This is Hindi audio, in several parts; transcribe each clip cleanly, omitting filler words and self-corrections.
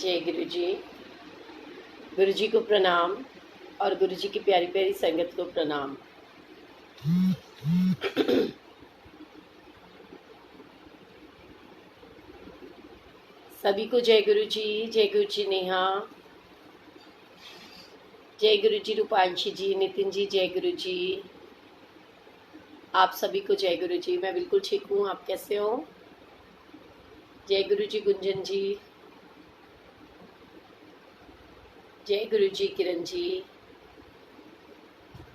जय गुरु जी। गुरु जी को प्रणाम और गुरु जी की प्यारी प्यारी संगत को प्रणाम। सभी को जय गुरु जी। जय गुरु जी नेहा, जय गुरु जी रूपांशी जी, नितिन जी जय गुरु जी। आप सभी को जय गुरु जी। मैं बिल्कुल ठीक हूँ, आप कैसे हो? जय गुरु जी गुंजन जी, जय गुरु जी किरण जी,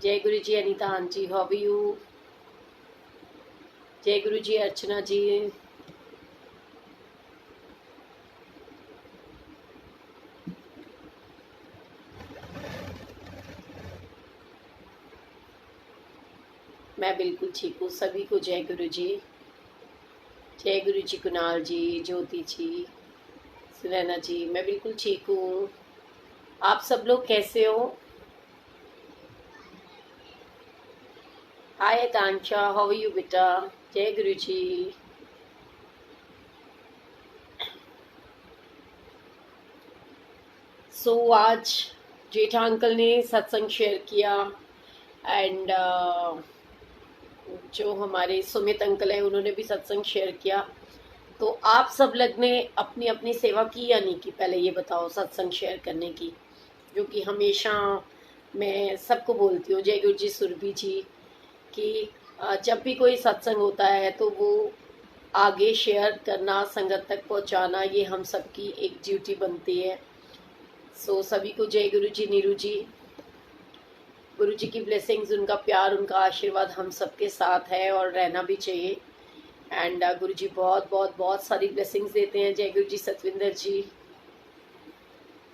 जय Guru ji Anita aunty, how are you? जय गुरु जी अर्चना जी, मैं बिल्कुल ठीक हूँ। सभी को जय गुरु जी। जय गुरु जी कुणाल जी, ज्योति जी, सुनैना जी, मैं बिल्कुल ठीक हूँ। आप सब लोग कैसे हो? हाय आकांक्षा, हाउ आर यू बेटा? जय गुरु जी। आज जेठा अंकल ने सत्संग शेयर किया एंड जो हमारे सुमित अंकल हैं उन्होंने भी सत्संग शेयर किया। तो आप सब लोग ने अपनी अपनी सेवा की या नहीं की? पहले ये बताओ, सत्संग शेयर करने की, जो कि हमेशा मैं सबको बोलती हूँ, जय गुरु जी सुरभि जी, कि जब भी कोई सत्संग होता है तो वो आगे शेयर करना, संगत तक पहुँचाना, ये हम सबकी एक ड्यूटी बनती है। सभी को जय गुरु जी। नीरू जी, गुरु जी की ब्लेसिंग्स, उनका प्यार, उनका आशीर्वाद हम सबके साथ है और रहना भी चाहिए। एंड गुरु जी बहुत बहुत बहुत सारी ब्लेसिंग्स देते हैं। जय गुरु जी सतविंदर जी,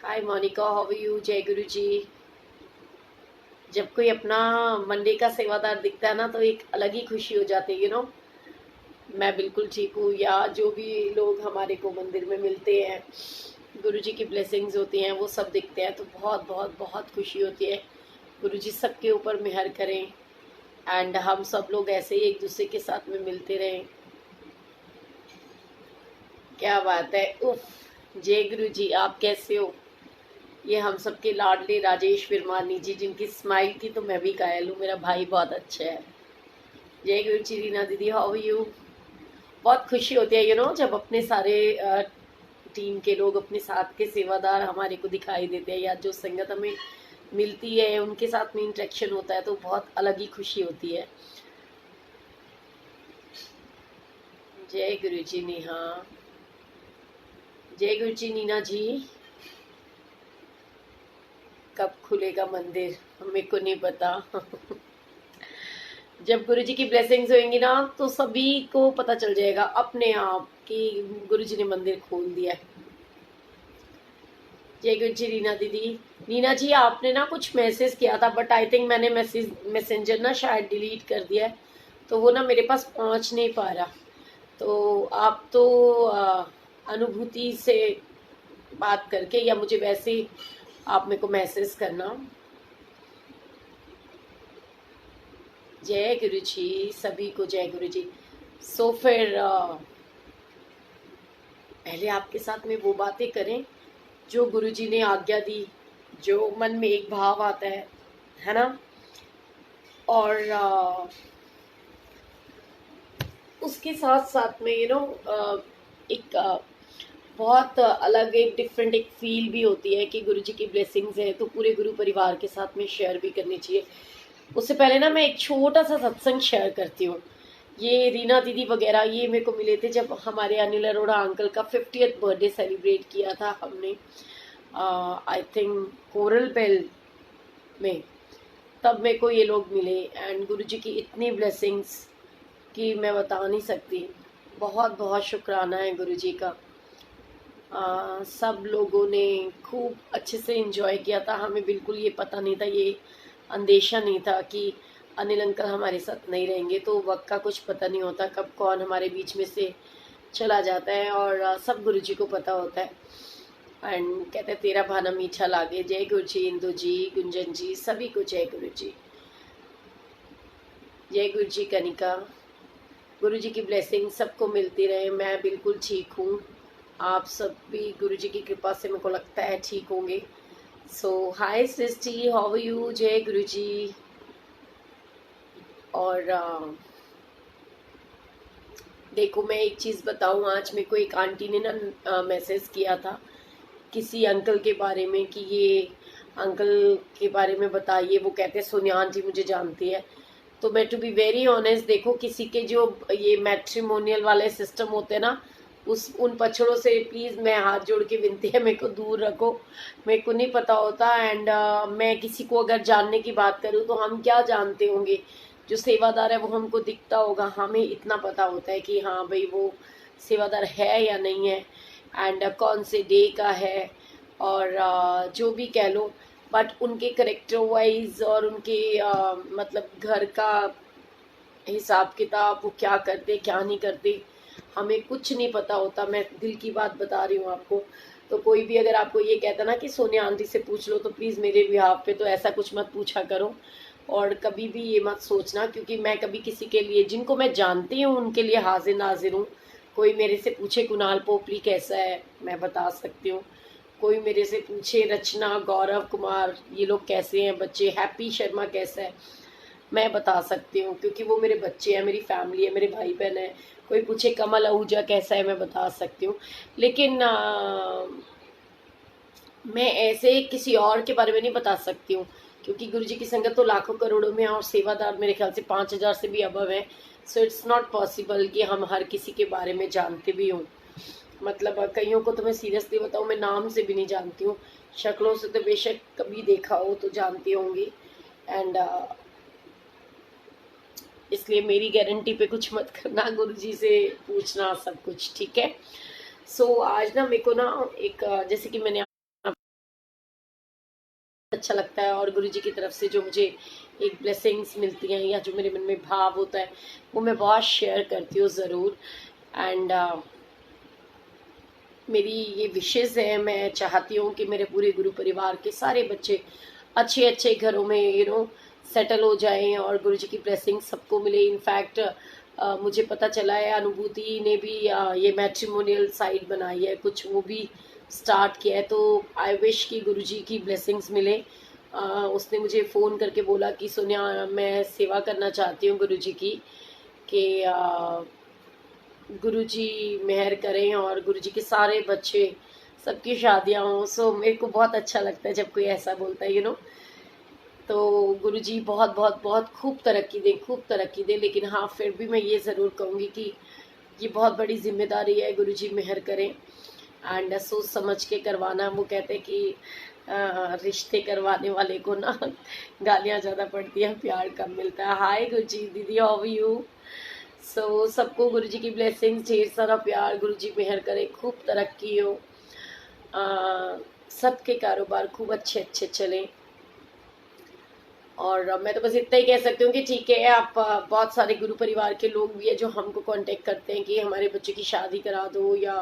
हाय मोनिका, हाउ आर यू? जय गुरु जी। जब कोई अपना मंडे का सेवादार दिखता है ना तो एक अलग ही खुशी हो जाती है, यू नो। मैं बिल्कुल ठीक हूँ। या जो भी लोग हमारे को मंदिर में मिलते हैं, गुरु जी की ब्लेसिंग्स होती हैं, वो सब दिखते हैं तो बहुत बहुत बहुत खुशी होती है। गुरु जी सबके ऊपर मेहर करें एंड हम सब लोग ऐसे ही एक दूसरे के साथ में मिलते रहें। क्या बात है, उफ। जय गुरु जी, आप कैसे हो? ये हम सबके लाडले राजेश विरमानी जी, जिनकी स्माइल की तो मैं भी कायल हूँ। मेरा भाई बहुत अच्छा है। जय गुरु जी रीना दीदी, हाउ आर यू? बहुत खुशी होती है, यू नो, जब अपने सारे टीम के लोग, अपने साथ के सेवादार हमारे को दिखाई देते हैं, या जो संगत हमें मिलती है उनके साथ में इंटरेक्शन होता है तो बहुत अलग ही खुशी होती है। जय गुरु जी नेहा, जय गुरु जी नीना जी। कब खुलेगा मंदिर मेरे को नहीं पता। जब गुरु जी की ब्लेसिंग्स होंगी ना तो सभी को पता चल जाएगा अपने आप कि गुरु जी ने मंदिर खोल दिया। जय गुरु जी रीना दीदी। नीना जी, आपने ना कुछ मैसेज किया था बट आई थिंक मैंने मैसेंजर ना शायद डिलीट कर दिया है, तो वो ना मेरे पास पहुंच नहीं पा रहा। तो आप तो अनुभूति से बात करके, या मुझे वैसे ही आप मेरे को मैसेज करना। जय गुरु जी, सभी को जय गुरु जी। फिर पहले आपके साथ में वो बातें करें जो गुरु जी ने आज्ञा दी, जो मन में एक भाव आता है ना। और उसके साथ साथ में यू नो एक बहुत अलग, एक डिफरेंट एक फील भी होती है कि गुरु जी की ब्लेसिंग्स है तो पूरे गुरु परिवार के साथ में शेयर भी करनी चाहिए। उससे पहले ना मैं एक छोटा सा सत्संग शेयर करती हूँ। ये रीना दीदी वगैरह ये मेरे को मिले थे जब हमारे अनिल अरोड़ा अंकल का 50th बर्थडे सेलिब्रेट किया था हमने, आई थिंक कोरल बेल में। तब मेरे को ये लोग मिले एंड गुरु जी की इतनी ब्लेसिंग्स कि मैं बता नहीं सकती। बहुत बहुत शुक्राना है गुरु जी का। सब लोगों ने खूब अच्छे से एंजॉय किया था। हमें बिल्कुल ये पता नहीं था, ये अंदेशा नहीं था कि अनिल अंकल हमारे साथ नहीं रहेंगे। तो वक्त का कुछ पता नहीं होता, कब कौन हमारे बीच में से चला जाता है, और सब गुरु जी को पता होता है। एंड कहते हैं तेरा भाना मीठा लागे। जय गुरु जी इंदु जी, गुंजन जी, सभी को जय गुरु जी। जय गुरु जी कनिका। गुरु जी की ब्लेसिंग सबको मिलती रहे। मैं बिल्कुल ठीक हूँ, आप सब भी गुरुजी की कृपा से मेरे को लगता है ठीक होंगे। सो हाय सृष्टि, हाउ आर यू? जय गुरुजी। और देखो मैं एक चीज़ बताऊं, आज मेरे को एक आंटी ने ना मैसेज किया था किसी अंकल के बारे में कि ये अंकल के बारे में बताइए। वो कहते हैं सोनिया आंटी मुझे जानती है। तो मैं टू बी वेरी ऑनेस्ट, देखो किसी के जो ये मैट्रिमोनियल वाले सिस्टम होते हैं ना, उन पछड़ों से प्लीज़ मैं हाथ जोड़ के विनती है मेरे को दूर रखो। मेरे को नहीं पता होता। एंड मैं किसी को अगर जानने की बात करूँ तो हम क्या जानते होंगे। जो सेवादार है वो हमको दिखता होगा, हमें इतना पता होता है कि हाँ भाई वो सेवादार है या नहीं है, एंड कौन से डे का है, और जो भी कह लो। बट उनके करेक्टर वाइज और उनके मतलब घर का हिसाब किताब, वो क्या करते क्या नहीं करते, हमें कुछ नहीं पता होता। मैं दिल की बात बता रही हूँ आपको। तो कोई भी अगर आपको ये कहता ना कि सोनिया आंटी से पूछ लो, तो प्लीज़ मेरे बिहाफ पे तो ऐसा कुछ मत पूछा करो। और कभी भी ये मत सोचना, क्योंकि मैं कभी किसी के लिए, जिनको मैं जानती हूँ उनके लिए हाजिर नाजिर हूँ। कोई मेरे से पूछे कुणाल पोपली कैसा है, मैं बता सकती हूँ। कोई मेरे से पूछे रचना, गौरव कुमार, ये लोग कैसे हैं बच्चे, हैप्पी शर्मा कैसा है, मैं बता सकती हूँ, क्योंकि वो मेरे बच्चे हैं, मेरी फैमिली है, मेरे भाई बहन है। कोई पूछे कमल आहूजा कैसा है, मैं बता सकती हूँ। लेकिन मैं ऐसे किसी और के बारे में नहीं बता सकती हूँ, क्योंकि गुरुजी की संगत तो लाखों करोड़ों में है और सेवादार मेरे ख्याल से 5,000 से भी अबव है। सो इट्स नॉट पॉसिबल कि हम हर किसी के बारे में जानते भी हों। मतलब कईयों को तो मैं सीरियसली बताऊँ, मैं नाम से भी नहीं जानती हूँ। शक्लों से तो बेशक कभी देखा हो तो जानती होंगी। एंड इसलिए मेरी गारंटी पे कुछ मत करना, गुरुजी से पूछना सब कुछ, ठीक है। सो आज ना मेरे को ना एक जैसे कि मैंने अच्छा लगता है, और गुरुजी की तरफ से जो मुझे एक ब्लेसिंग्स मिलती हैं या जो मेरे मन में भाव होता है वो मैं बहुत शेयर करती हूँ ज़रूर। एंड मेरी ये विशेज़ है, मैं चाहती हूँ कि मेरे पूरे गुरु परिवार के सारे बच्चे अच्छे अच्छे घरों में सेटल हो जाएं और गुरुजी की ब्लेसिंग सबको मिले। इनफैक्ट मुझे पता चला है अनुभूति ने भी ये मैट्रिमोनियल साइट बनाई है, कुछ वो भी स्टार्ट किया है। तो आई विश कि गुरुजी की ब्लेसिंग्स मिले। उसने मुझे फ़ोन करके बोला कि सोनिया मैं सेवा करना चाहती हूँ गुरुजी की, कि गुरुजी मेहर करें और गुरुजी के सारे बच्चे सबकी शादियाँ हों। सो मेरे को बहुत अच्छा लगता है जब कोई ऐसा बोलता है, तो गुरुजी बहुत बहुत बहुत खूब तरक्की दे, खूब तरक्की दे। लेकिन हाँ, फिर भी मैं ये ज़रूर कहूँगी कि ये बहुत बड़ी जिम्मेदारी है, गुरुजी मेहर करें एंड सोच समझ के करवाना। वो कहते हैं कि रिश्ते करवाने वाले को ना गालियाँ ज़्यादा पड़ती हैं, प्यार कम मिलता है। हाय गुरुजी, दीदी हाउ आर यू? सो सबको गुरुजी की ब्लेसिंग्स, ढेर सारा प्यार, गुरुजी मेहर करे, खूब तरक्की हो, सबके कारोबार खूब अच्छे अच्छे चलें। और मैं तो बस इतना ही कह सकती हूँ कि ठीक है, आप बहुत सारे गुरु परिवार के लोग भी है जो हमको कांटेक्ट करते हैं कि हमारे बच्चे की शादी करा दो, या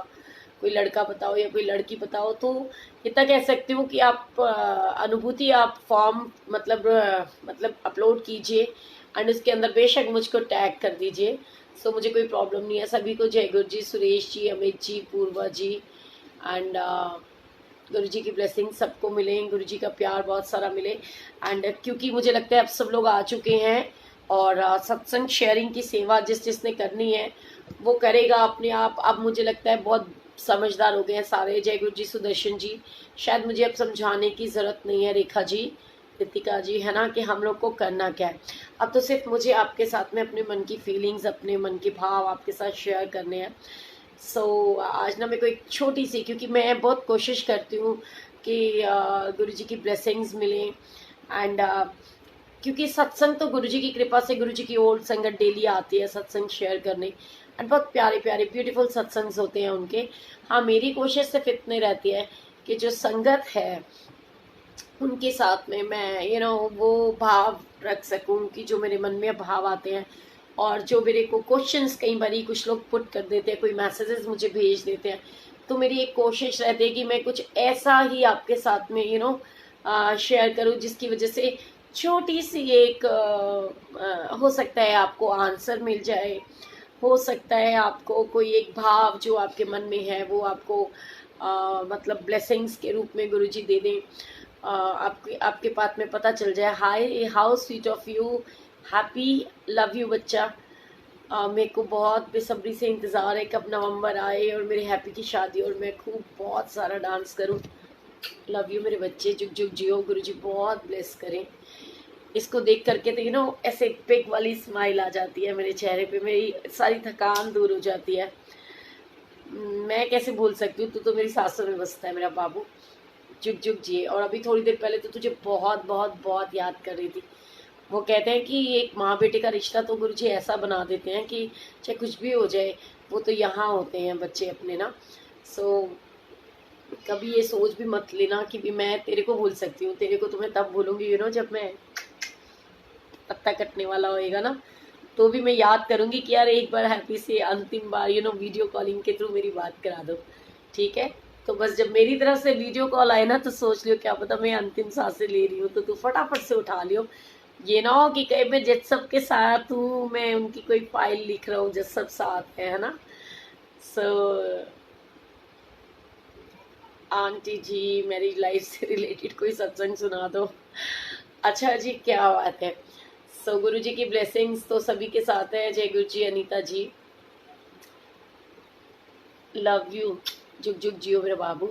कोई लड़का बताओ या कोई लड़की बताओ। तो इतना कह सकती हूँ कि आप अनुभूति, आप फॉर्म मतलब अपलोड कीजिए एंड उसके अंदर बेशक मुझको टैग कर दीजिए। सो मुझे कोई प्रॉब्लम नहीं है। सभी को जय गुरु जी, सुरेश जी, अमित जी, पूर्वा जी, एंड गुरुजी की ब्लेसिंग सबको मिले, गुरुजी का प्यार बहुत सारा मिले। एंड क्योंकि मुझे लगता है अब सब लोग आ चुके हैं और सत्संग शेयरिंग की सेवा जिसने करनी है वो करेगा अपने आप। अब मुझे लगता है बहुत समझदार हो गए हैं सारे। जय गुरु जी, सुदर्शन जी, शायद मुझे अब समझाने की ज़रूरत नहीं है, रेखा जी, रितिका जी, है ना, कि हम लोग को करना क्या है। अब तो सिर्फ मुझे आपके साथ में अपने मन की फीलिंग्स, अपने मन के भाव आपके साथ शेयर करने हैं। आज ना मेरे को एक छोटी सी, क्योंकि मैं बहुत कोशिश करती हूँ कि गुरुजी की ब्लेसिंग्स मिलें एंड क्योंकि सत्संग तो गुरुजी की कृपा से, गुरुजी की ओल्ड संगत डेली आती है सत्संग शेयर करने, एंड बहुत प्यारे प्यारे ब्यूटीफुल सत्संग्स होते हैं उनके। हाँ, मेरी कोशिश सिर्फ इतनी रहती है कि जो संगत है उनके साथ में मैं वो भाव रख सकूं कि जो मेरे मन में भाव आते हैं, और जो मेरे को क्वेश्चंस कई बार कुछ लोग पुट कर देते हैं, कोई मैसेजेस मुझे भेज देते हैं, तो मेरी एक कोशिश रहती है कि मैं कुछ ऐसा ही आपके साथ में शेयर करूं जिसकी वजह से छोटी सी एक हो सकता है आपको आंसर मिल जाए, हो सकता है आपको कोई एक भाव जो आपके मन में है वो आपको मतलब ब्लेसिंग्स के रूप में गुरुजी दे दें। आपके आपके पास में पता चल जाए, hi how sweet of you, happy, love you बच्चा। मेरे को बहुत बेसब्री से इंतज़ार है कब नवंबर आए और मेरे हैप्पी की शादी और मैं खूब बहुत सारा डांस करूं। लव यू मेरे बच्चे, जुग जुग जियो, गुरुजी बहुत ब्लेस करें। इसको देख करके तो ऐसे पिग वाली स्माइल आ जाती है मेरे चेहरे पे, मेरी सारी थकान दूर हो जाती है। मैं कैसे भूल सकती हूँ, तू तो मेरी सांसों में बसता है मेरा बाबू, जुग जुग जिए। और अभी थोड़ी देर पहले तो तुझे बहुत बहुत बहुत याद कर रही थी। वो कहते हैं कि एक माँ बेटे का रिश्ता तो गुरुजी ऐसा बना देते हैं कि चाहे कुछ भी हो जाए वो तो यहाँ होते हैं बच्चे अपने ना। सो कभी ये सोच भी मत लेना कि भी मैं तेरे को भूल सकती हूँ। तेरे को तो मैं तब भूलूंगी जब मैं पत्ता कटने वाला होएगा ना, तो भी मैं याद करूंगी कि यार एक बार हैप्पी से अंतिम बार वीडियो कॉलिंग के थ्रू मेरी बात करा दो, ठीक है। तो बस जब मेरी तरफ से वीडियो कॉल आए ना तो सोच लियो क्या पता मैं अंतिम सांसें ले रही हूँ, तो तू फटाफट से उठा लियो। ये ना हो कि कहीं मैं जिस सब के साथ हूँ, मैं उनकी कोई फाइल लिख रहा हूँ जिस सब साथ है ना। सो आंटी जी मेरी लाइफ से रिलेटेड कोई सत्संग सुना दो। अच्छा जी, क्या बात है। सो गुरु जी की ब्लेसिंग्स तो सभी के साथ है। जय गुरु जी, अनीता जी, लव यू, जुग जुग जियो मेरे बाबू।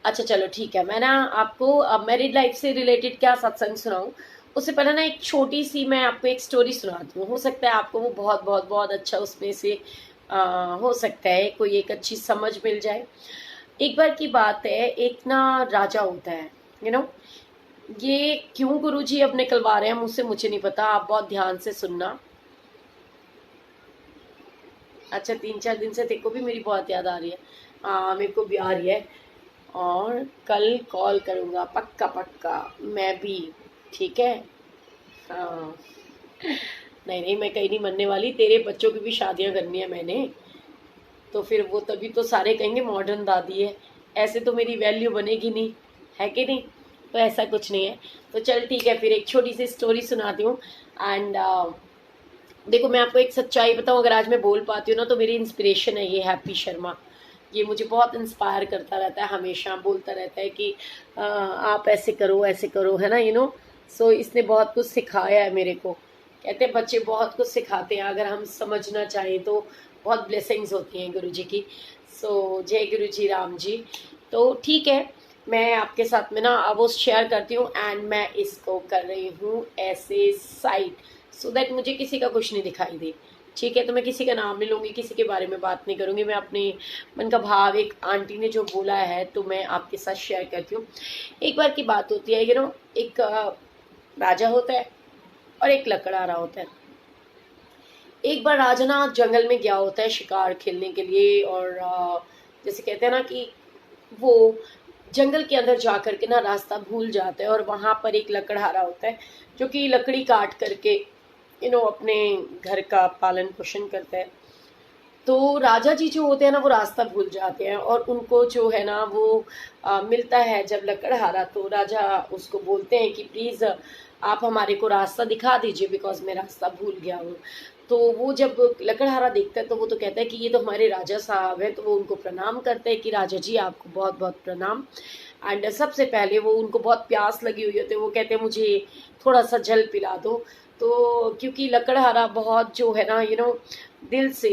अच्छा चलो ठीक है, मैं ना आपको अब मैरिड लाइफ से रिलेटेड क्या सत्संग सुनाऊं, उससे पहले ना एक छोटी सी मैं आपको एक स्टोरी सुनाती हूँ। हो सकता है आपको वो बहुत बहुत बहुत अच्छा उसमें से हो सकता है कोई एक अच्छी समझ मिल जाए। एक बार की बात है, एक ना राजा होता है, यू नो ये क्यों गुरुजी अब निकलवा रहे हैं मुझसे मुझे नहीं पता, आप बहुत ध्यान से सुनना। अच्छा 3-4 दिन से तेरे को भी मेरी बहुत याद आ रही है। हाँ मेरे को भी आ रही है, और कल कॉल करूँगा पक्का पक्का मैं भी, ठीक है। हाँ नहीं नहीं, मैं कहीं नहीं मरने वाली, तेरे बच्चों की भी शादियाँ करनी है मैंने, तो फिर वो तभी तो सारे कहेंगे मॉडर्न दादी है, ऐसे तो मेरी वैल्यू बनेगी नहीं, है कि नहीं। तो ऐसा कुछ नहीं है। तो चल ठीक है, फिर एक छोटी सी स्टोरी सुनाती हूँ। एंड देखो मैं आपको एक सच्चाई बताऊँ, अगर आज मैं बोल पाती हूँ ना तो मेरी इंस्पिरेशन है ये हैप्पी शर्मा। ये मुझे बहुत इंस्पायर करता रहता है, हमेशा बोलता रहता है कि आप ऐसे करो है ना, सो इसने बहुत कुछ सिखाया है मेरे को। कहते हैं बच्चे बहुत कुछ सिखाते हैं, अगर हम समझना चाहें तो बहुत ब्लेसिंग्स होती हैं गुरु जी की। सो जय गुरु जी राम जी। तो ठीक है, मैं आपके साथ में ना अब वो शेयर करती हूँ, एंड मैं इसको कर रही हूँ ऐसे साइड सो दैट मुझे किसी का कुछ नहीं दिखाई दे, ठीक है। तो मैं किसी का नाम नहीं लूँगी, किसी के बारे में बात नहीं करूँगी, मैं अपने मन का भाव, एक आंटी ने जो बोला है तो मैं आपके साथ शेयर करती हूँ। एक बार की बात होती है, एक राजा होता है और एक लकड़हारा होता है। एक बार राजा ना जंगल में गया होता है शिकार खेलने के लिए, और जैसे कहते हैं ना कि वो जंगल के अंदर जा करके ना रास्ता भूल जाता है, और वहाँ पर एक लकड़हारा होता है जो कि लकड़ी काट करके अपने घर का पालन पोषण करता है। तो राजा जी जो होते हैं ना वो रास्ता भूल जाते हैं, और उनको जो है ना वो मिलता है जब लकड़हारा, तो राजा उसको बोलते हैं कि प्लीज़ आप हमारे को रास्ता दिखा दीजिए बिकॉज मैं रास्ता भूल गया हूँ। तो वो जब लकड़हारा देखता है तो वो तो कहता है कि ये तो हमारे राजा साहब है, तो वो उनको प्रणाम करते हैं कि राजा जी आपको बहुत बहुत प्रणाम। एंड सबसे पहले वो उनको बहुत प्यास लगी हुई होती है, वो कहते हैं मुझे थोड़ा सा जल पिला दो। तो क्योंकि लकड़हारा बहुत जो है ना दिल से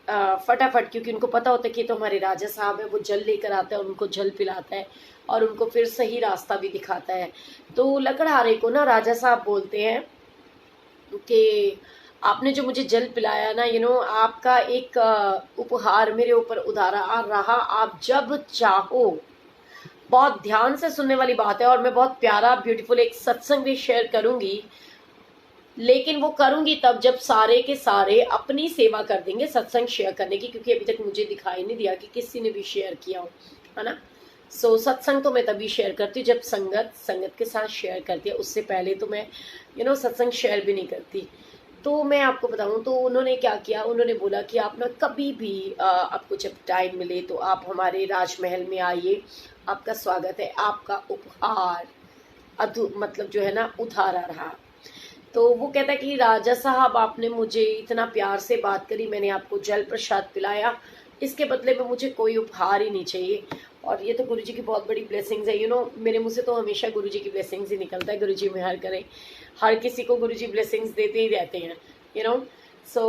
फटाफट, क्योंकि उनको पता होता है कि तो हमारे राजा साहब है, वो जल लेकर आता है और उनको जल पिलाता है और उनको फिर सही रास्ता भी दिखाता है। तो लकड़हारे को ना राजा साहब बोलते हैं कि आपने जो मुझे जल पिलाया ना आपका एक उपहार मेरे ऊपर उधारा आ रहा, आप जब चाहो। बहुत ध्यान से सुनने वाली बात है, और मैं बहुत प्यारा ब्यूटीफुल एक सत्संग भी शेयर करूंगी, लेकिन वो करूंगी तब जब सारे के सारे अपनी सेवा कर देंगे सत्संग शेयर करने की, क्योंकि अभी तक मुझे दिखाई नहीं दिया कि किसी ने भी शेयर किया हो, है ना। सो सत्संग तो मैं तभी शेयर करती हूँ जब संगत के साथ शेयर करती है, उससे पहले तो मैं सत्संग शेयर भी नहीं करती। तो मैं आपको बताऊं तो उन्होंने क्या किया, उन्होंने बोला कि आप ना कभी भी आपको जब टाइम मिले तो आप हमारे राजमहल में आइए, आपका स्वागत है, आपका उपहार मतलब जो है ना उधारा रहा। तो वो कहता है कि राजा साहब, आपने मुझे इतना प्यार से बात करी, मैंने आपको जल प्रसाद पिलाया, इसके बदले में मुझे कोई उपहार ही नहीं चाहिए। और ये तो गुरुजी की बहुत बड़ी ब्लेसिंग्स है, मेरे मुंह से तो हमेशा गुरुजी की ब्लेसिंग्स ही निकलता है। गुरुजी मेहर करें, हर किसी को गुरुजी ब्लेसिंग्स देते ही रहते हैं, यू नो। सो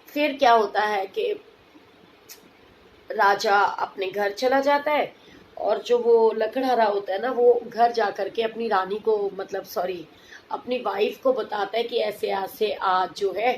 फिर क्या होता है कि राजा अपने घर चला जाता है, और जो वो लकड़हारा होता है ना, वो घर जा करके अपनी रानी को, मतलब सॉरी, अपनी वाइफ को बताता है कि ऐसे ऐसे आज जो है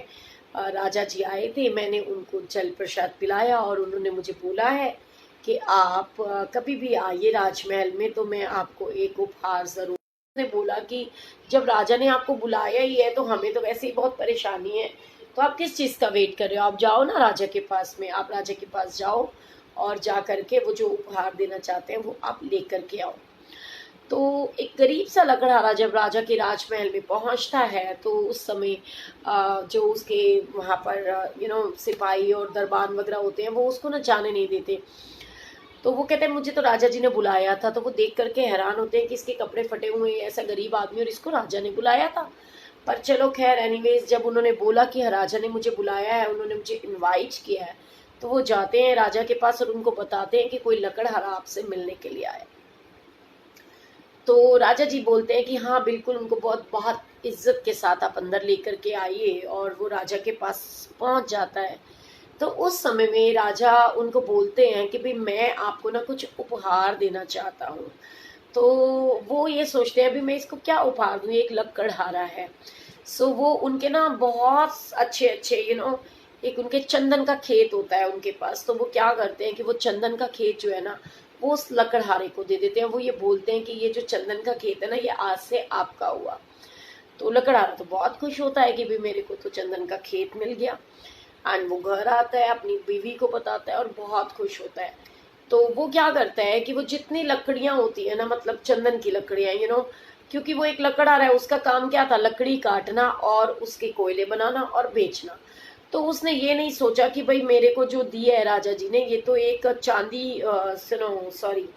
राजा जी आए थे, मैंने उनको जल प्रसाद पिलाया और उन्होंने मुझे बोला है कि आप कभी भी आइए राजमहल में तो मैं आपको एक उपहार जरूर। ने बोला कि जब राजा ने आपको बुलाया ही है तो हमें तो वैसे ही बहुत परेशानी है, तो आप किस चीज़ का वेट कर रहे हो, आप जाओ ना राजा के पास में, आप राजा के पास जाओ और जा करके वो जो उपहार देना चाहते हैं वो आप लेकर के आओ। तो एक गरीब सा लकड़हारा जब राजा के राजमहल में पहुंचता है तो उस समय जो उसके वहाँ पर सिपाही और दरबान वगैरह होते हैं वो उसको ना जाने नहीं देते। तो वो कहते हैं मुझे तो राजा जी ने बुलाया था। तो वो देख करके हैरान होते हैं कि इसके कपड़े फटे हुए हैं, ऐसा गरीब आदमी, और इसको राजा ने बुलाया था। पर चलो खैर, एनीवेज, जब उन्होंने बोला कि राजा ने मुझे बुलाया है, उन्होंने मुझे इनवाइट किया है, तो वो जाते हैं राजा के पास और उनको बताते हैं कि कोई लकड़हारा आपसे मिलने के लिए आया। तो राजा जी बोलते हैं कि हाँ बिल्कुल, उनको बहुत बहुत इज्जत के साथ आप अंदर लेकर के आइए, और वो राजा के पास पहुंच जाता है। तो उस समय में राजा उनको बोलते हैं कि भाई मैं आपको ना कुछ उपहार देना चाहता हूँ। तो वो ये सोचते हैं अभी मैं इसको क्या उपहार दूँ, एक लकड़हारा है। सो वो उनके ना बहुत अच्छे अच्छे एक उनके चंदन का खेत होता है उनके पास। तो वो क्या करते हैं कि वो चंदन का खेत जो है ना वो उस लकड़हारे को दे देते हैं। वो ये बोलते हैं कि ये जो चंदन का खेत है ना ये आज से आपका हुआ। तो लकड़हारा तो बहुत खुश होता है कि भाई मेरे को तो चंदन का खेत मिल गया। एंड वो घर आता है, अपनी बीवी को बताता है और बहुत खुश होता है। तो वो क्या करता है कि वो जितनी लकड़ियां होती है ना, मतलब चंदन की लकड़ियां, क्योंकि वो एक लकड़हारा है, उसका काम क्या था, लकड़ी काटना और उसके कोयले बनाना और बेचना। तो उसने ये नहीं सोचा कि भाई मेरे को जो दिया है राजा जी ने, ये तो एक चांदी सुनो सॉरी,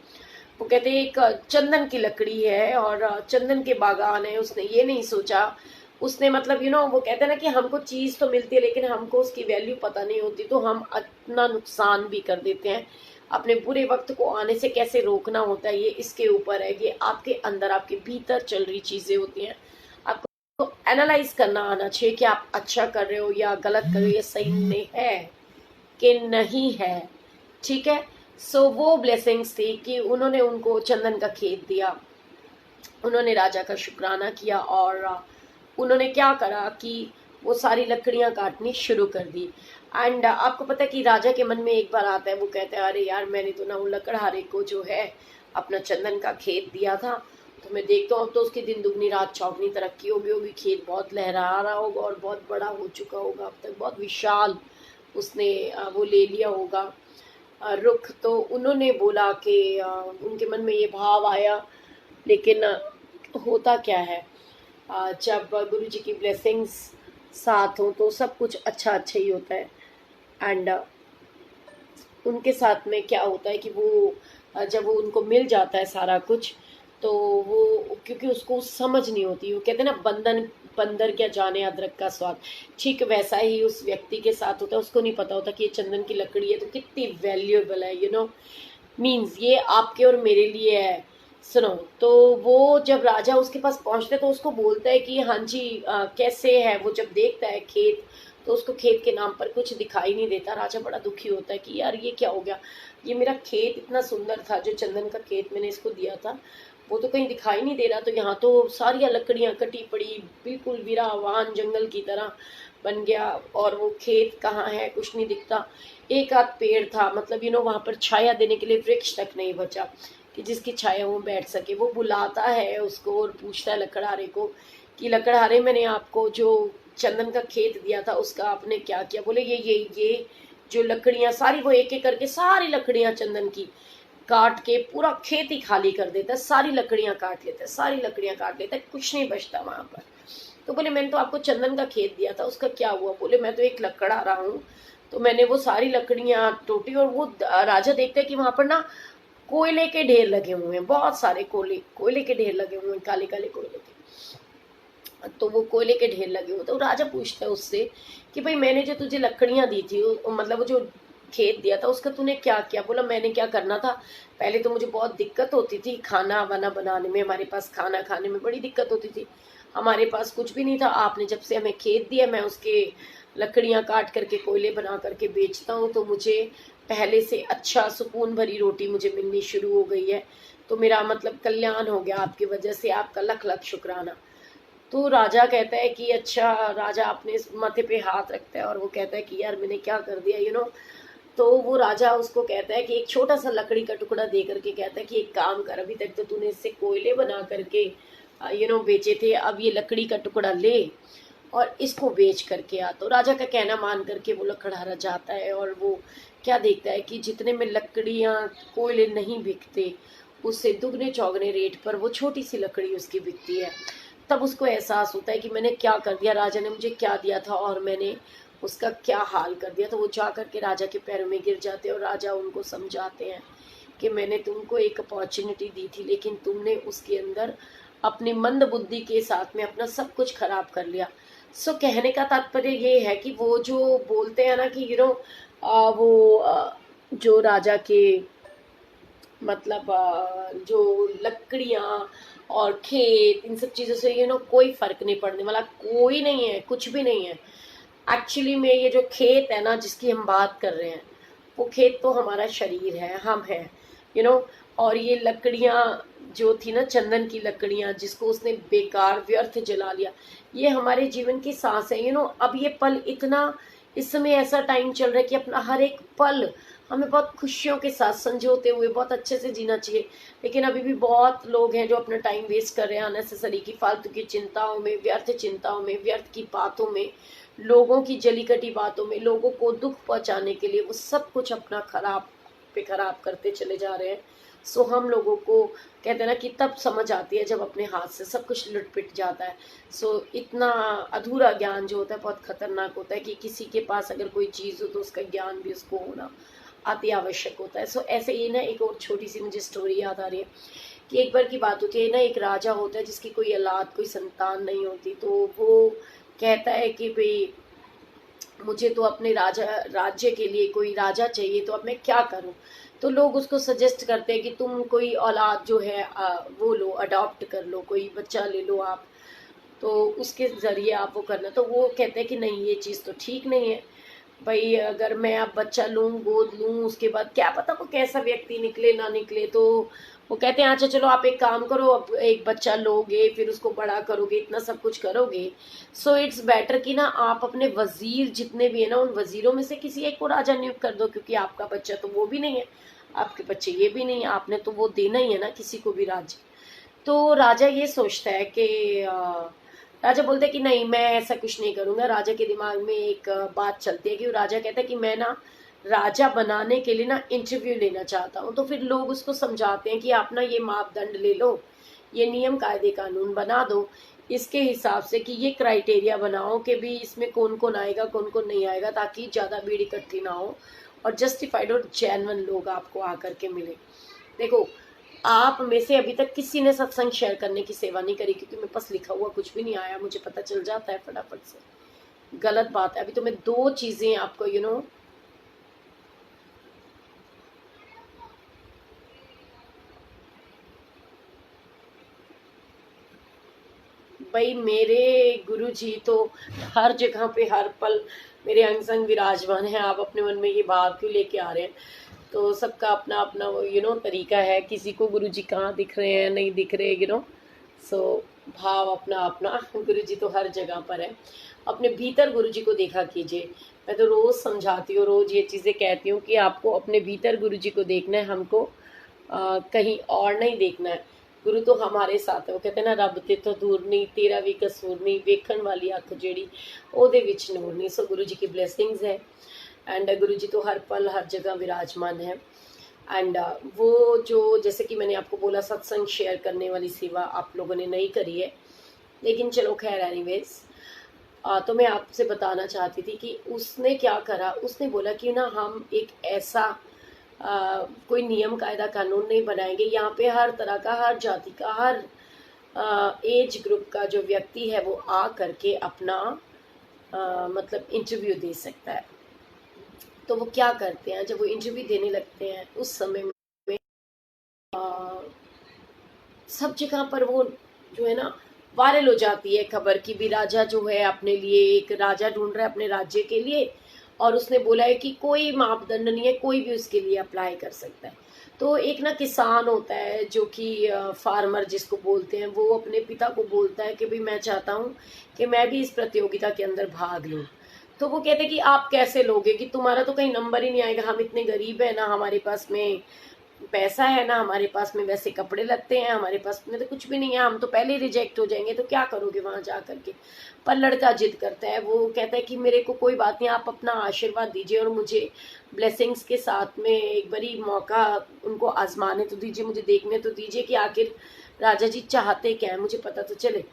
वो कहते हैं एक चंदन की लकड़ी है और चंदन के बागान है। उसने ये नहीं सोचा, उसने मतलब वो कहते हैं ना कि हमको चीज तो मिलती है लेकिन हमको उसकी वैल्यू पता नहीं होती, तो हम अपना नुकसान भी कर देते हैं। अपने बुरे वक्त को आने से कैसे रोकना होता है ये इसके ऊपर है। ये आपके अंदर, आपके भीतर चल रही चीजें होती हैं। आपको तो एनालाइज करना आना चाहिए कि आप अच्छा कर रहे हो या गलत कर रहे हो, ये सही में है कि नहीं है। ठीक है। सो वो ब्लेसिंग्स थी कि उन्होंने उनको चंदन का खेत दिया, उन्होंने राजा का शुक्राना किया और उन्होंने क्या करा कि वो सारी लकड़ियां काटनी शुरू कर दी। एंड आपको पता है कि राजा के मन में एक बार आता है, वो कहता है अरे यार मैंने तो ना उन लकड़हारे को जो है अपना चंदन का खेत दिया था, तो मैं देखता हूँ अब तो उसकी दिन दुगनी रात चौगनी तरक्की हो गई होगी, खेत बहुत लहरा रहा होगा और बहुत बड़ा हो चुका होगा, अब तक बहुत विशाल उसने वो ले लिया होगा रुख। तो उन्होंने बोला कि उनके मन में ये भाव आया। लेकिन होता क्या है, जब गुरु जी की ब्लेसिंग्स साथ हो तो सब कुछ अच्छा अच्छा ही होता है। एंड उनके साथ में क्या होता है कि वो जब वो उनको मिल जाता है सारा कुछ, तो वो क्योंकि उसको समझ नहीं होती, वो कहते हैं ना बंधन बंदर क्या जाने अदरक का स्वाद, ठीक वैसा ही उस व्यक्ति के साथ होता है। उसको नहीं पता होता कि ये चंदन की लकड़ी है तो कितनी वैल्यूएबल है, मीन्स ये आपके और मेरे लिए है। सुनो, तो वो जब राजा उसके पास पहुंचते तो उसको बोलता है कि हाँ जी कैसे है। वो जब देखता है खेत तो उसको खेत के नाम पर कुछ दिखाई नहीं देता। राजा बड़ा दुखी होता है कि यार ये क्या हो गया, ये मेरा खेत इतना सुंदर था, जो चंदन का खेत मैंने इसको दिया था वो तो कहीं दिखाई नहीं दे रहा। तो यहाँ तो सारी लकड़ियाँ कटी पड़ी, बिल्कुल वीरावान जंगल की तरह बन गया, और वो खेत कहाँ है कुछ नहीं दिखता। एक आध पेड़ था, मतलब वहाँ पर छाया देने के लिए वृक्ष तक नहीं बचा कि जिसकी छाया वो बैठ सके। वो बुलाता है उसको और पूछता है लकड़हारे को कि लकड़हारे मैंने आपको जो चंदन का खेत दिया था उसका आपने क्या किया। बोले ये जो लकड़ियां सारी, वो एक एक करके सारी लकड़ियां चंदन की काट के पूरा खेत ही खाली कर देता है, सारी लकड़ियां काट लेता है, सारी लकड़ियां काट लेता है, कुछ नहीं बचता वहां पर। तो बोले मैंने तो आपको चंदन का खेत दिया था उसका क्या हुआ। बोले मैं तो एक लकड़हारा हूँ, तो मैंने वो सारी लकड़ियां टूटी। और वो राजा देखता है कि वहां पर ना कोयले के ढेर लगे हुए हैं, बहुत सारे कोयले के ढेर लगे हुए हैं, काले काले कोयले के। तो वो कोयले के ढेर लगे हुए, तो राजा पूछता है उससे कि भाई मैंने जो तुझे लकड़ियां दी थी, मतलब वो जो खेत दिया था उसका तूने क्या किया? बोला मैंने क्या करना था, पहले तो मुझे बहुत दिक्कत होती थी खाना वाना बनाने में, हमारे पास खाना खाने में बड़ी दिक्कत होती थी, हमारे पास कुछ भी नहीं था। आपने जब से हमें खेत दिया, मैं उसके लकड़ियां काट करके कोयले बना करके बेचता हूँ, तो मुझे पहले से अच्छा सुकून भरी रोटी मुझे मिलनी शुरू हो गई है। तो मेरा मतलब कल्याण हो गया आपकी वजह से, आपका लख लख शुक्राना। तो राजा कहता है कि अच्छा, राजा अपने माथे पे हाथ रखता है और वो कहता है कि यार मैंने क्या कर दिया, तो वो राजा उसको कहता है कि एक छोटा सा लकड़ी का टुकड़ा दे करके कहता है कि एक काम कर, अभी तक तो तूने इससे कोयले बना करके बेचे थे, अब ये लकड़ी का टुकड़ा ले और इसको बेच करके आ। तो राजा का कहना मान करके वो लकड़हारा जाता है और वो क्या देखता है कि जितने में लकड़ियां कोयले नहीं बिकते, उससे दुगने चौगने रेट पर वो छोटी सी लकड़ी उसकी बिकती है। तब उसको एहसास होता है कि मैंने क्या कर दिया, राजा ने मुझे क्या दिया था और मैंने उसका क्या हाल कर दिया। तो वो जा करके राजा के पैरों में गिर जाते हैं और राजा उनको समझाते हैं कि मैंने तुमको एक अपॉर्चुनिटी दी थी, लेकिन तुमने उसके अंदर अपनी मंद बुद्धि के साथ में अपना सब कुछ खराब कर लिया। सो कहने का तात्पर्य ये है कि वो जो बोलते हैं ना कि जो राजा के मतलब जो लकड़ियां और खेत, इन सब चीजों से कोई फर्क नहीं पड़ने वाला, कोई नहीं है, कुछ भी नहीं है। एक्चुअली में ये जो खेत है ना जिसकी हम बात कर रहे हैं, वो खेत तो हमारा शरीर है, हम हैं, यू नो और ये लकड़ियां जो थी ना, चंदन की लकड़ियां जिसको उसने बेकार व्यर्थ जला लिया, ये हमारे जीवन की सांस है। अब ये पल इतना, इस समय ऐसा टाइम चल रहा है कि अपना हर एक पल हमें बहुत खुशियों के साथ संजोते हुए बहुत अच्छे से जीना चाहिए। लेकिन अभी भी बहुत लोग हैं जो अपना टाइम वेस्ट कर रहे हैं अननेसेसरी की फालतू की चिंताओं में, व्यर्थ चिंताओं में, व्यर्थ की बातों में, लोगों की जली कटी बातों में, लोगों को दुख पहुंचाने के लिए वो सब कुछ अपना खराब पे खराब करते चले जा रहे हैं। सो हम लोगों को कहते हैं ना कि तब समझ आती है जब अपने हाथ से सब कुछ लुट पिट जाता है। सो इतना अधूरा ज्ञान जो होता है बहुत खतरनाक होता है कि किसी के पास अगर कोई चीज़ हो तो उसका ज्ञान भी उसको होना अति आवश्यक होता है। सो ऐसे ही ना एक और छोटी सी मुझे स्टोरी याद आ रही है कि एक बार की बात होती है ना, एक राजा होता है जिसकी कोई औलाद, कोई संतान नहीं होती, तो वो कहता है कि भाई मुझे तो अपने राज्य के लिए कोई राजा चाहिए, तो अब मैं क्या करूं? तो लोग उसको सजेस्ट करते हैं कि तुम कोई औलाद जो है वो लो, अडॉप्ट कर लो, कोई बच्चा ले लो आप, तो उसके ज़रिए आप वो करना। तो वो कहते हैं कि नहीं, ये चीज़ तो ठीक नहीं है भाई, अगर मैं अब बच्चा लूँ, गोद लूँ, उसके बाद क्या पता वो कैसा व्यक्ति निकले ना निकले। तो वो कहते हैं अच्छा चलो आप एक काम करो, अब एक बच्चा लोगे, फिर उसको बड़ा करोगे, इतना सब कुछ करोगे, सो इट्स बेटर कि ना आप अपने वजीर जितने भी है ना, उन वजीरों में से किसी एक को राजा नियुक्त कर दो, क्योंकि आपका बच्चा तो वो भी नहीं है, आपके बच्चे ये भी नहीं है, आपने तो वो देना ही है ना किसी को भी राज्य। तो राजा ये सोचता है कि राजा बोलते हैं कि नहीं, मैं ऐसा कुछ नहीं करूंगा। राजा के दिमाग में एक बात चलती है कि वो राजा कहता है कि मैं ना राजा बनाने के लिए ना इंटरव्यू लेना चाहता हूँ। तो फिर लोग उसको समझाते हैं कि आप ना ये मापदंड ले लो, ये नियम कायदे कानून बना दो, इसके हिसाब से कि ये क्राइटेरिया बनाओ कि भी इसमें कौन कौन आएगा, कौन कौन नहीं आएगा, ताकि ज़्यादा भीड़ इकट्ठी ना हो और जस्टिफाइड और जेन्युइन लोग आपको आकर के मिले। देखो, आप में से अभी तक किसी ने सत्संग शेयर करने की सेवा नहीं करी, क्योंकि मेरे पास लिखा हुआ कुछ भी नहीं आया, मुझे पता चल जाता है फटाफट से। गलत बात है। अभी तो मैं दो चीजें आपको भाई, मेरे गुरु जी तो हर जगह पे हर पल मेरे अंग संग विराजमान है। आप अपने मन में ये भाव क्यों लेके आ रहे हैं? तो सबका अपना अपना वो तरीका है, किसी को गुरु जी कहाँ दिख रहे हैं, नहीं दिख रहे, सो भाव अपना अपना। गुरु जी तो हर जगह पर है। अपने भीतर गुरु जी को देखा कीजिए। मैं तो रोज समझाती हूँ, रोज ये चीज़ें कहती हूँ कि आपको अपने भीतर गुरु जी को देखना है, हमको कहीं और नहीं देखना है। गुरु तो हमारे साथ है। वो कहते हैं ना, रब ते तो दूर नहीं, तेरा भी कसूर नहीं, वेखण वाली अख जेड़ी ओदे विच नूर नहीं। सो गुरु जी की ब्लेसिंग्स है एंड गुरु जी तो हर पल हर जगह विराजमान है। एंड वो जो जैसे कि मैंने आपको बोला, सत्संग शेयर करने वाली सेवा आप लोगों ने नहीं करी है, लेकिन चलो खैर एनीवेज, तो मैं आपसे बताना चाहती थी कि उसने क्या करा। उसने बोला कि ना हम एक ऐसा कोई नियम कायदा कानून नहीं बनाएंगे, यहाँ पे हर तरह का, हर जाति का, हर एज ग्रुप का जो व्यक्ति है वो आ करके अपना मतलब इंटरव्यू दे सकता है। तो वो क्या करते हैं, जब वो इंटरव्यू देने लगते हैं उस समय में सब जगह पर वो जो है ना वायरल हो जाती है खबर की भी राजा जो है अपने लिए एक राजा ढूंढ रहा है अपने राज्य के लिए, और उसने बोला है कि कोई मापदंड नहीं है, कोई भी उसके लिए अप्लाई कर सकता है। तो एक ना किसान होता है जो कि फार्मर जिसको बोलते हैं, वो अपने पिता को बोलता है कि भाई मैं चाहता हूँ कि मैं भी इस प्रतियोगिता के अंदर भाग लूँ। तो वो कहते हैं कि आप कैसे लोगे, कि तुम्हारा तो कहीं नंबर ही नहीं आएगा, हम इतने गरीब है ना, हमारे पास में पैसा है ना, हमारे पास में वैसे कपड़े लगते हैं, हमारे पास में तो कुछ भी नहीं है, हम तो पहले ही रिजेक्ट हो जाएंगे, तो क्या करोगे वहां जा करके। पर लड़का जिद करता है, वो कहता है कि मेरे को कोई बात नहीं, आप अपना आशीर्वाद दीजिए और मुझे ब्लेसिंग्स के साथ में एक बारी मौका उनको आजमाने तो दीजिए, मुझे देखने तो दीजिए कि आखिर राजा जी चाहते क्या है, मुझे पता तो चले।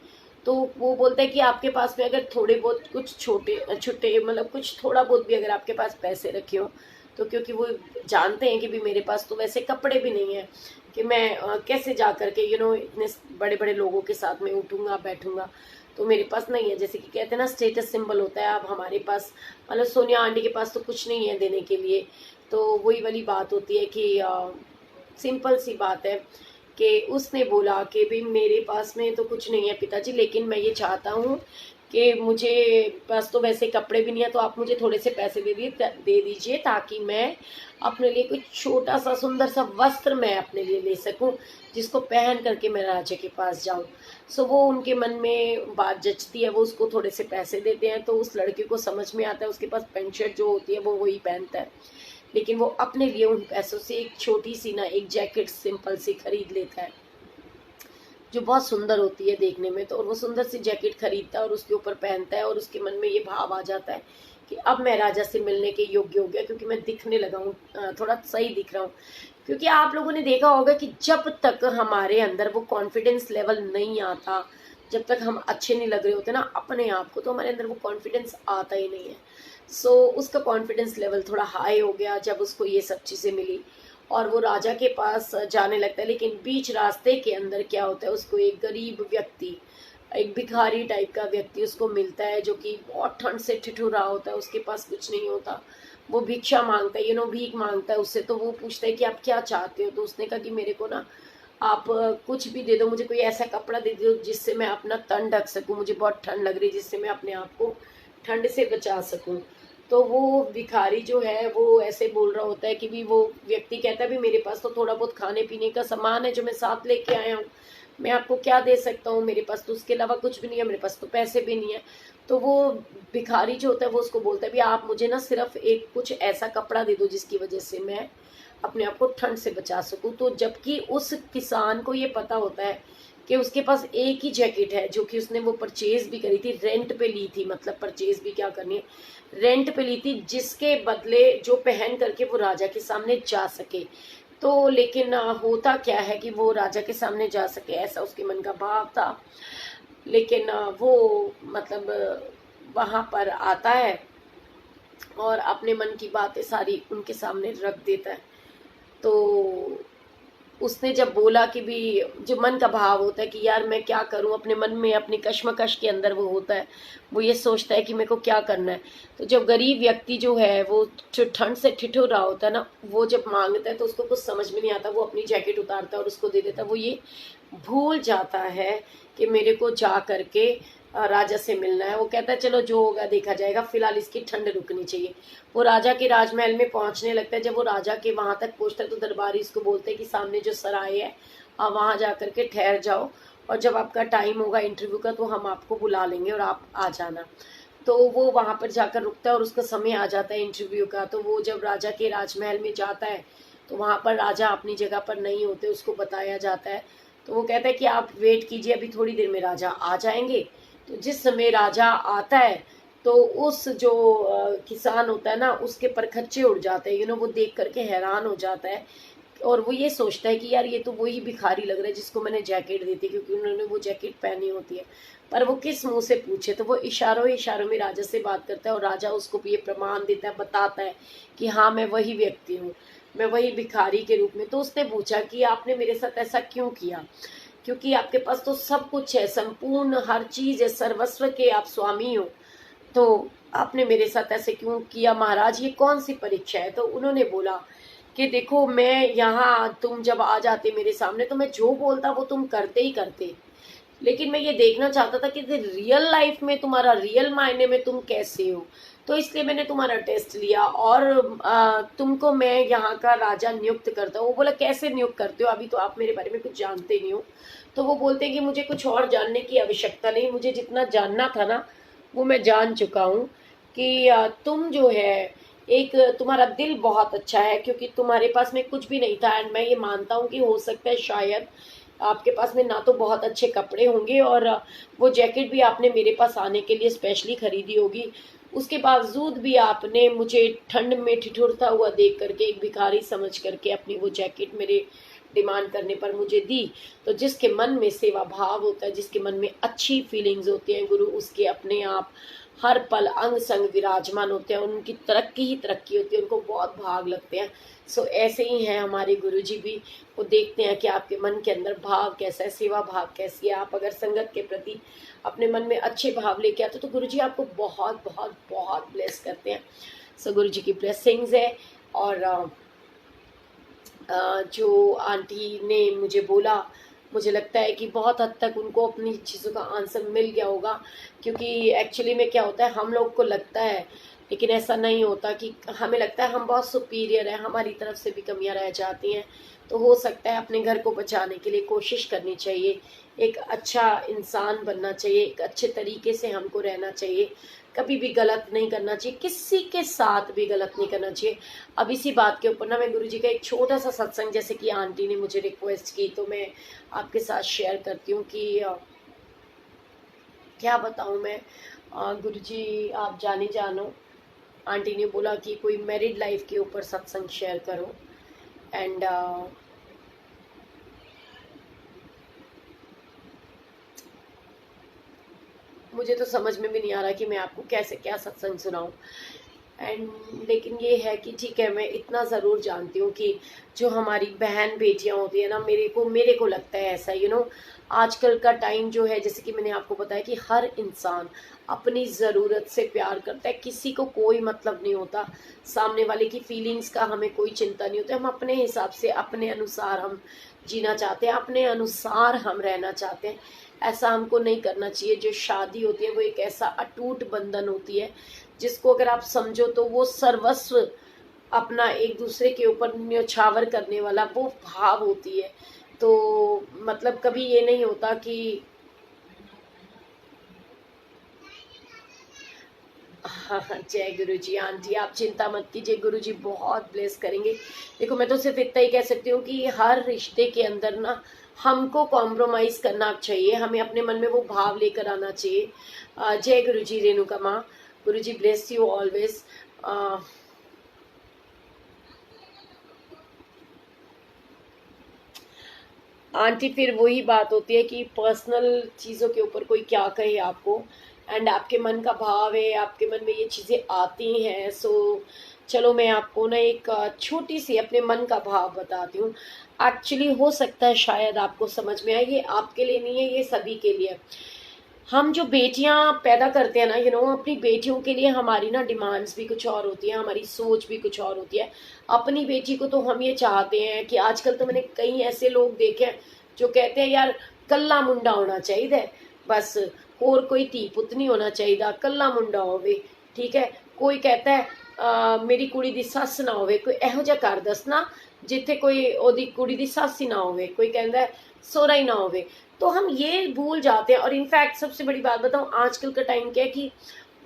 तो वो बोलता है कि आपके पास में अगर थोड़े बहुत कुछ छोटे छोटे मतलब कुछ थोड़ा बहुत भी अगर आपके पास पैसे रखे हो, तो क्योंकि वो जानते हैं कि भी मेरे पास तो वैसे कपड़े भी नहीं है कि मैं कैसे जा करके इतने बड़े बड़े लोगों के साथ में उठूंगा बैठूंगा, तो मेरे पास नहीं है। जैसे कि कहते हैं ना स्टेटस सिंबल होता है, अब हमारे पास मतलब सोनिया आंटी के पास तो कुछ नहीं है देने के लिए। तो वही वाली बात होती है कि सिंपल सी बात है कि उसने बोला कि भाई मेरे पास में तो कुछ नहीं है पिताजी, लेकिन मैं ये चाहता हूँ कि मुझे बस तो वैसे कपड़े भी नहीं है, तो आप मुझे थोड़े से पैसे दे दीजिए ताकि मैं अपने लिए कुछ छोटा सा सुंदर सा वस्त्र मैं अपने लिए ले सकूं, जिसको पहन करके मैं राजा के पास जाऊं। सो वो उनके मन में बात जचती है, वो उसको थोड़े से पैसे देते हैं, तो उस लड़के को समझ में आता है, उसके पास पैंट शर्ट जो होती है वो वही पहनता है, लेकिन वो अपने लिए उन पैसों से एक छोटी सी ना एक जैकेट सिंपल सी खरीद लेता है, जो बहुत सुंदर होती है देखने में। तो और वो सुंदर सी जैकेट खरीदता है और उसके ऊपर पहनता है, और उसके मन में ये भाव आ जाता है कि अब मैं राजा से मिलने के योग्य हो गया, क्योंकि मैं दिखने लगा हूँ, थोड़ा सही दिख रहा हूँ। क्योंकि आप लोगों ने देखा होगा कि जब तक हमारे अंदर वो कॉन्फिडेंस लेवल नहीं आता, जब तक हम अच्छे नहीं लग रहे होते ना अपने आप को, तो हमारे अंदर वो कॉन्फिडेंस आता ही नहीं है। सो उसका कॉन्फिडेंस लेवल थोड़ा हाई हो गया जब उसको ये सब चीज़ें मिली, और वो राजा के पास जाने लगता है। लेकिन बीच रास्ते के अंदर क्या होता है, उसको एक गरीब व्यक्ति, एक भिखारी टाइप का व्यक्ति उसको मिलता है, जो कि बहुत ठंड से ठिठुरा होता है, उसके पास कुछ नहीं होता, वो भिक्षा मांगता है, भीख मांगता है उससे। तो वो पूछता है कि आप क्या चाहते हो, तो उसने कहा कि मेरे को ना आप कुछ भी दे दो, मुझे कोई ऐसा कपड़ा दे दो जिससे मैं अपना तन ढक सकूं, मुझे बहुत ठंड लग रही है, जिससे मैं अपने आप को ठंड से बचा सकूं। तो वो भिखारी जो है वो ऐसे बोल रहा होता है कि भी वो व्यक्ति कहता है भी मेरे पास तो थोड़ा बहुत खाने पीने का सामान है जो मैं साथ लेके आया हूँ, मैं आपको क्या दे सकता हूँ, मेरे पास तो उसके अलावा कुछ भी नहीं है, मेरे पास तो पैसे भी नहीं है। तो वो भिखारी जो होता है वो उसको बोलता है भी आप मुझे ना सिर्फ एक कुछ ऐसा कपड़ा दे दो जिसकी वजह से मैं अपने आप को ठंड से बचा सकूं। तो जबकि उस किसान को ये पता होता है कि उसके पास एक ही जैकेट है, जो कि उसने वो परचेज भी करी थी, रेंट पे ली थी, मतलब परचेज भी क्या करनी है, रेंट पे ली थी, जिसके बदले जो पहन करके वो राजा के सामने जा सके। तो लेकिन होता क्या है कि वो राजा के सामने जा सके ऐसा उसके मन का भाव था, लेकिन वो मतलब वहां पर आता है और अपने मन की बातें सारी उनके सामने रख देता है। तो उसने जब बोला कि भी जो मन का भाव होता है कि यार मैं क्या करूं, अपने मन में अपनी कश्मकश के अंदर वो होता है, वो ये सोचता है कि मेरे को क्या करना है। तो जब गरीब व्यक्ति जो है वो ठंड से ठिठुर रहा होता है ना, वो जब मांगता है तो उसको कुछ समझ में नहीं आता, वो अपनी जैकेट उतारता है और उसको दे देता है। वो ये भूल जाता है कि मेरे को जा करके राजा से मिलना है। वो कहता है चलो जो होगा देखा जाएगा, फिलहाल इसकी ठंड रुकनी चाहिए। वो राजा के राजमहल में पहुंचने लगता है। जब वो राजा के वहां तक पहुंचता है तो दरबारी इसको बोलते हैं कि सामने जो सराय है आप वहां जा करके ठहर जाओ, और जब आपका टाइम होगा इंटरव्यू का तो हम आपको बुला लेंगे और आप आ जाना। तो वो वहां पर जाकर रुकता है और उसका समय आ जाता है इंटरव्यू का। तो वो जब राजा के राजमहल में जाता है तो वहां पर राजा अपनी जगह पर नहीं होते, उसको बताया जाता है। तो वो कहता है कि आप वेट कीजिए, अभी थोड़ी देर में राजा आ जाएंगे। तो जिस समय राजा आता है तो उस जो किसान होता है ना उसके परखच्चे उड़ जाते हैं, वो देख करके हैरान हो जाता है। और वो ये सोचता है कि यार ये तो वही भिखारी लग रहा है जिसको मैंने जैकेट दी थी, क्योंकि उन्होंने वो जैकेट पहनी होती है। पर वो किस मुंह से पूछे, तो वो इशारों इशारों में राजा से बात करता है और राजा उसको ये प्रमाण देता है, बताता है कि हाँ मैं वही व्यक्ति हूँ, मैं वही भिखारी के रूप में। तो उसने पूछा कि आपने मेरे साथ ऐसा क्यों किया, क्योंकि आपके पास तो सब कुछ है, संपूर्ण हर चीज है, सर्वस्व के आप स्वामी हो। तो आपने मेरे साथ ऐसे क्यों किया महाराज, ये कौन सी परीक्षा है? तो उन्होंने बोला कि देखो, मैं यहाँ तुम जब आ जाते मेरे सामने तो मैं जो बोलता वो तुम करते ही करते, लेकिन मैं ये देखना चाहता था कि रियल लाइफ में तुम्हारा रियल मायने में तुम कैसे हो। तो इसलिए मैंने तुम्हारा टेस्ट लिया और तुमको मैं यहाँ का राजा नियुक्त करता हूँ। वो बोला कैसे नियुक्त करते हो, अभी तो आप मेरे बारे में कुछ जानते नहीं हो। तो वो बोलते हैं कि मुझे कुछ और जानने की आवश्यकता नहीं, मुझे जितना जानना था ना वो मैं जान चुका हूँ कि तुम जो है, एक तुम्हारा दिल बहुत अच्छा है, क्योंकि तुम्हारे पास में कुछ भी नहीं था। एंड मैं ये मानता हूँ कि हो सकता है शायद आपके पास में ना तो बहुत अच्छे कपड़े होंगे, और वो जैकेट भी आपने मेरे पास आने के लिए स्पेशली खरीदी होगी। उसके बावजूद भी आपने मुझे ठंड में ठिठुरता हुआ देख करके, एक भिखारी समझ करके अपनी वो जैकेट मेरे डिमांड करने पर मुझे दी। तो जिसके मन में सेवा भाव होता है, जिसके मन में अच्छी फीलिंग्स होती हैं गुरु, उसके अपने आप हर पल अंग संग विराजमान होते हैं, उनकी तरक्की ही तरक्की होती है, उनको बहुत भाग लगते हैं। सो ऐसे ही हैं हमारे गुरुजी भी, वो देखते हैं कि आपके मन के अंदर भाव कैसा है, सेवा भाव कैसी है। आप अगर संगत के प्रति अपने मन में अच्छे भाव लेके आते तो गुरुजी आपको बहुत बहुत बहुत ब्लेस करते हैं। सो गुरुजी की ब्लेसिंग्स है। और जो आंटी ने मुझे बोला, मुझे लगता है कि बहुत हद तक उनको अपनी चीज़ों का आंसर मिल गया होगा, क्योंकि एक्चुअली में क्या होता है, हम लोग को लगता है, लेकिन ऐसा नहीं होता, कि हमें लगता है हम बहुत सुपीरियर है, हमारी तरफ से भी कमियां रह जाती हैं। तो हो सकता है अपने घर को बचाने के लिए कोशिश करनी चाहिए, एक अच्छा इंसान बनना चाहिए, एक अच्छे तरीके से हमको रहना चाहिए, कभी भी गलत नहीं करना चाहिए, किसी के साथ भी गलत नहीं करना चाहिए। अब इसी बात के ऊपर ना मैं गुरुजी का एक छोटा सा सत्संग, जैसे कि आंटी ने मुझे रिक्वेस्ट की, तो मैं आपके साथ शेयर करती हूँ कि क्या बताऊँ मैं। गुरुजी आप जाने जानो, आंटी ने बोला कि कोई मैरिड लाइफ के ऊपर सत्संग शेयर करो। एंड मुझे तो समझ में भी नहीं आ रहा कि मैं आपको कैसे क्या सत्संग सुनाऊं। एंड लेकिन ये है कि ठीक है, मैं इतना ज़रूर जानती हूँ कि जो हमारी बहन बेटियाँ होती है ना, मेरे को लगता है ऐसा, आजकल का टाइम जो है, जैसे कि मैंने आपको बताया कि हर इंसान अपनी ज़रूरत से प्यार करता है, किसी को कोई मतलब नहीं होता, सामने वाले की फीलिंग्स का हमें कोई चिंता नहीं होता। हम अपने हिसाब से, अपने अनुसार हम जीना चाहते हैं, अपने अनुसार हम रहना चाहते हैं। ऐसा हमको नहीं करना चाहिए। जो शादी होती है वो एक ऐसा अटूट बंधन होती है, जिसको अगर आप समझो तो वो सर्वस्व अपना एक दूसरे के ऊपर न्यौछावर करने वाला वो भाव होती है। तो मतलब कभी ये नहीं होता कि हाँ हाँ, जय गुरु जी। आंटी आप चिंता मत कीजिए, गुरु जी बहुत ब्लेस करेंगे। देखो, मैं तो सिर्फ इतना ही कह सकती हूँ कि हर रिश्ते के अंदर ना हमको कॉम्प्रोमाइज करना चाहिए, हमें अपने मन में वो भाव लेकर आना चाहिए। जय गुरु जी। रेणुका माँ, गुरु जी ब्लेस यू ऑलवेज। आंटी फिर वही बात होती है कि पर्सनल चीज़ों के ऊपर कोई क्या कहे आपको, एंड आपके मन का भाव है, आपके मन में ये चीज़ें आती हैं। सो चलो मैं आपको ना एक छोटी सी अपने मन का भाव बताती हूँ। एक्चुअली हो सकता है शायद आपको समझ में आए, ये आपके लिए नहीं है, ये सभी के लिए है। हम जो बेटियां पैदा करते हैं ना, अपनी बेटियों के लिए हमारी ना डिमांड्स भी कुछ और होती है, हमारी सोच भी कुछ और होती है। अपनी बेटी को तो हम ये चाहते हैं कि आजकल तो मैंने कई ऐसे लोग देखे हैं जो कहते हैं यार कल्ला मुंडा होना चाहिए, बस और कोई धी पुत नहीं होना चाहिए, कल्ला मुंडा होवे। ठीक है, कोई कहता है मेरी कुड़ी दी सੱਸ ना होवे, कोई ਇਹੋ ਜਿਹਾ ਕਰ ਦੱਸਣਾ ਜਿੱਥੇ ਕੋਈ ਉਹਦੀ ਕੁੜੀ ਦੀ ਸੱਸ ਹੀ ਨਾ ਹੋਵੇ, कोई कहता है सोहरा ही ना होवे। तो हम ये भूल जाते हैं। और इनफैक्ट सबसे बड़ी बात बताऊं, आजकल का टाइम क्या है कि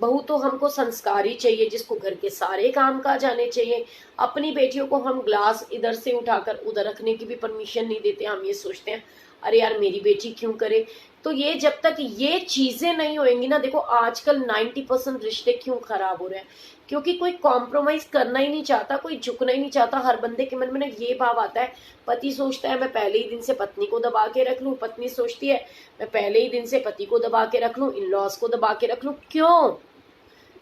बहू तो हमको संस्कारी चाहिए, जिसको घर के सारे काम काज आने चाहिए। अपनी बेटियों को हम ग्लास इधर से उठाकर उधर रखने की भी परमिशन नहीं देते। हम ये सोचते हैं अरे यार मेरी बेटी क्यों करे। तो ये जब तक ये चीजें नहीं होंगी ना, देखो आजकल 90% रिश्ते क्यों खराब हो रहे हैं, क्योंकि कोई कॉम्प्रोमाइज करना ही नहीं चाहता, कोई झुकना ही नहीं चाहता। हर बंदे के मन में ना ये भाव आता है, पति सोचता है मैं पहले ही दिन से पत्नी को दबा के रख लूं, पत्नी सोचती है मैं पहले ही दिन से पति को दबा के रख लूं, इन लॉज को दबा के रख लूं। क्यों?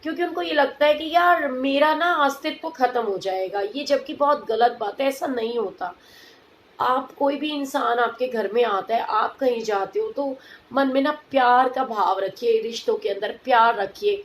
क्योंकि उनको ये लगता है कि यार मेरा ना अस्तित्व खत्म हो जाएगा। ये जबकि बहुत गलत बात है, ऐसा नहीं होता। आप कोई भी इंसान आपके घर में आता है, आप कहीं जाते हो, तो मन में ना प्यार का भाव रखिए, रिश्तों के अंदर प्यार रखिए।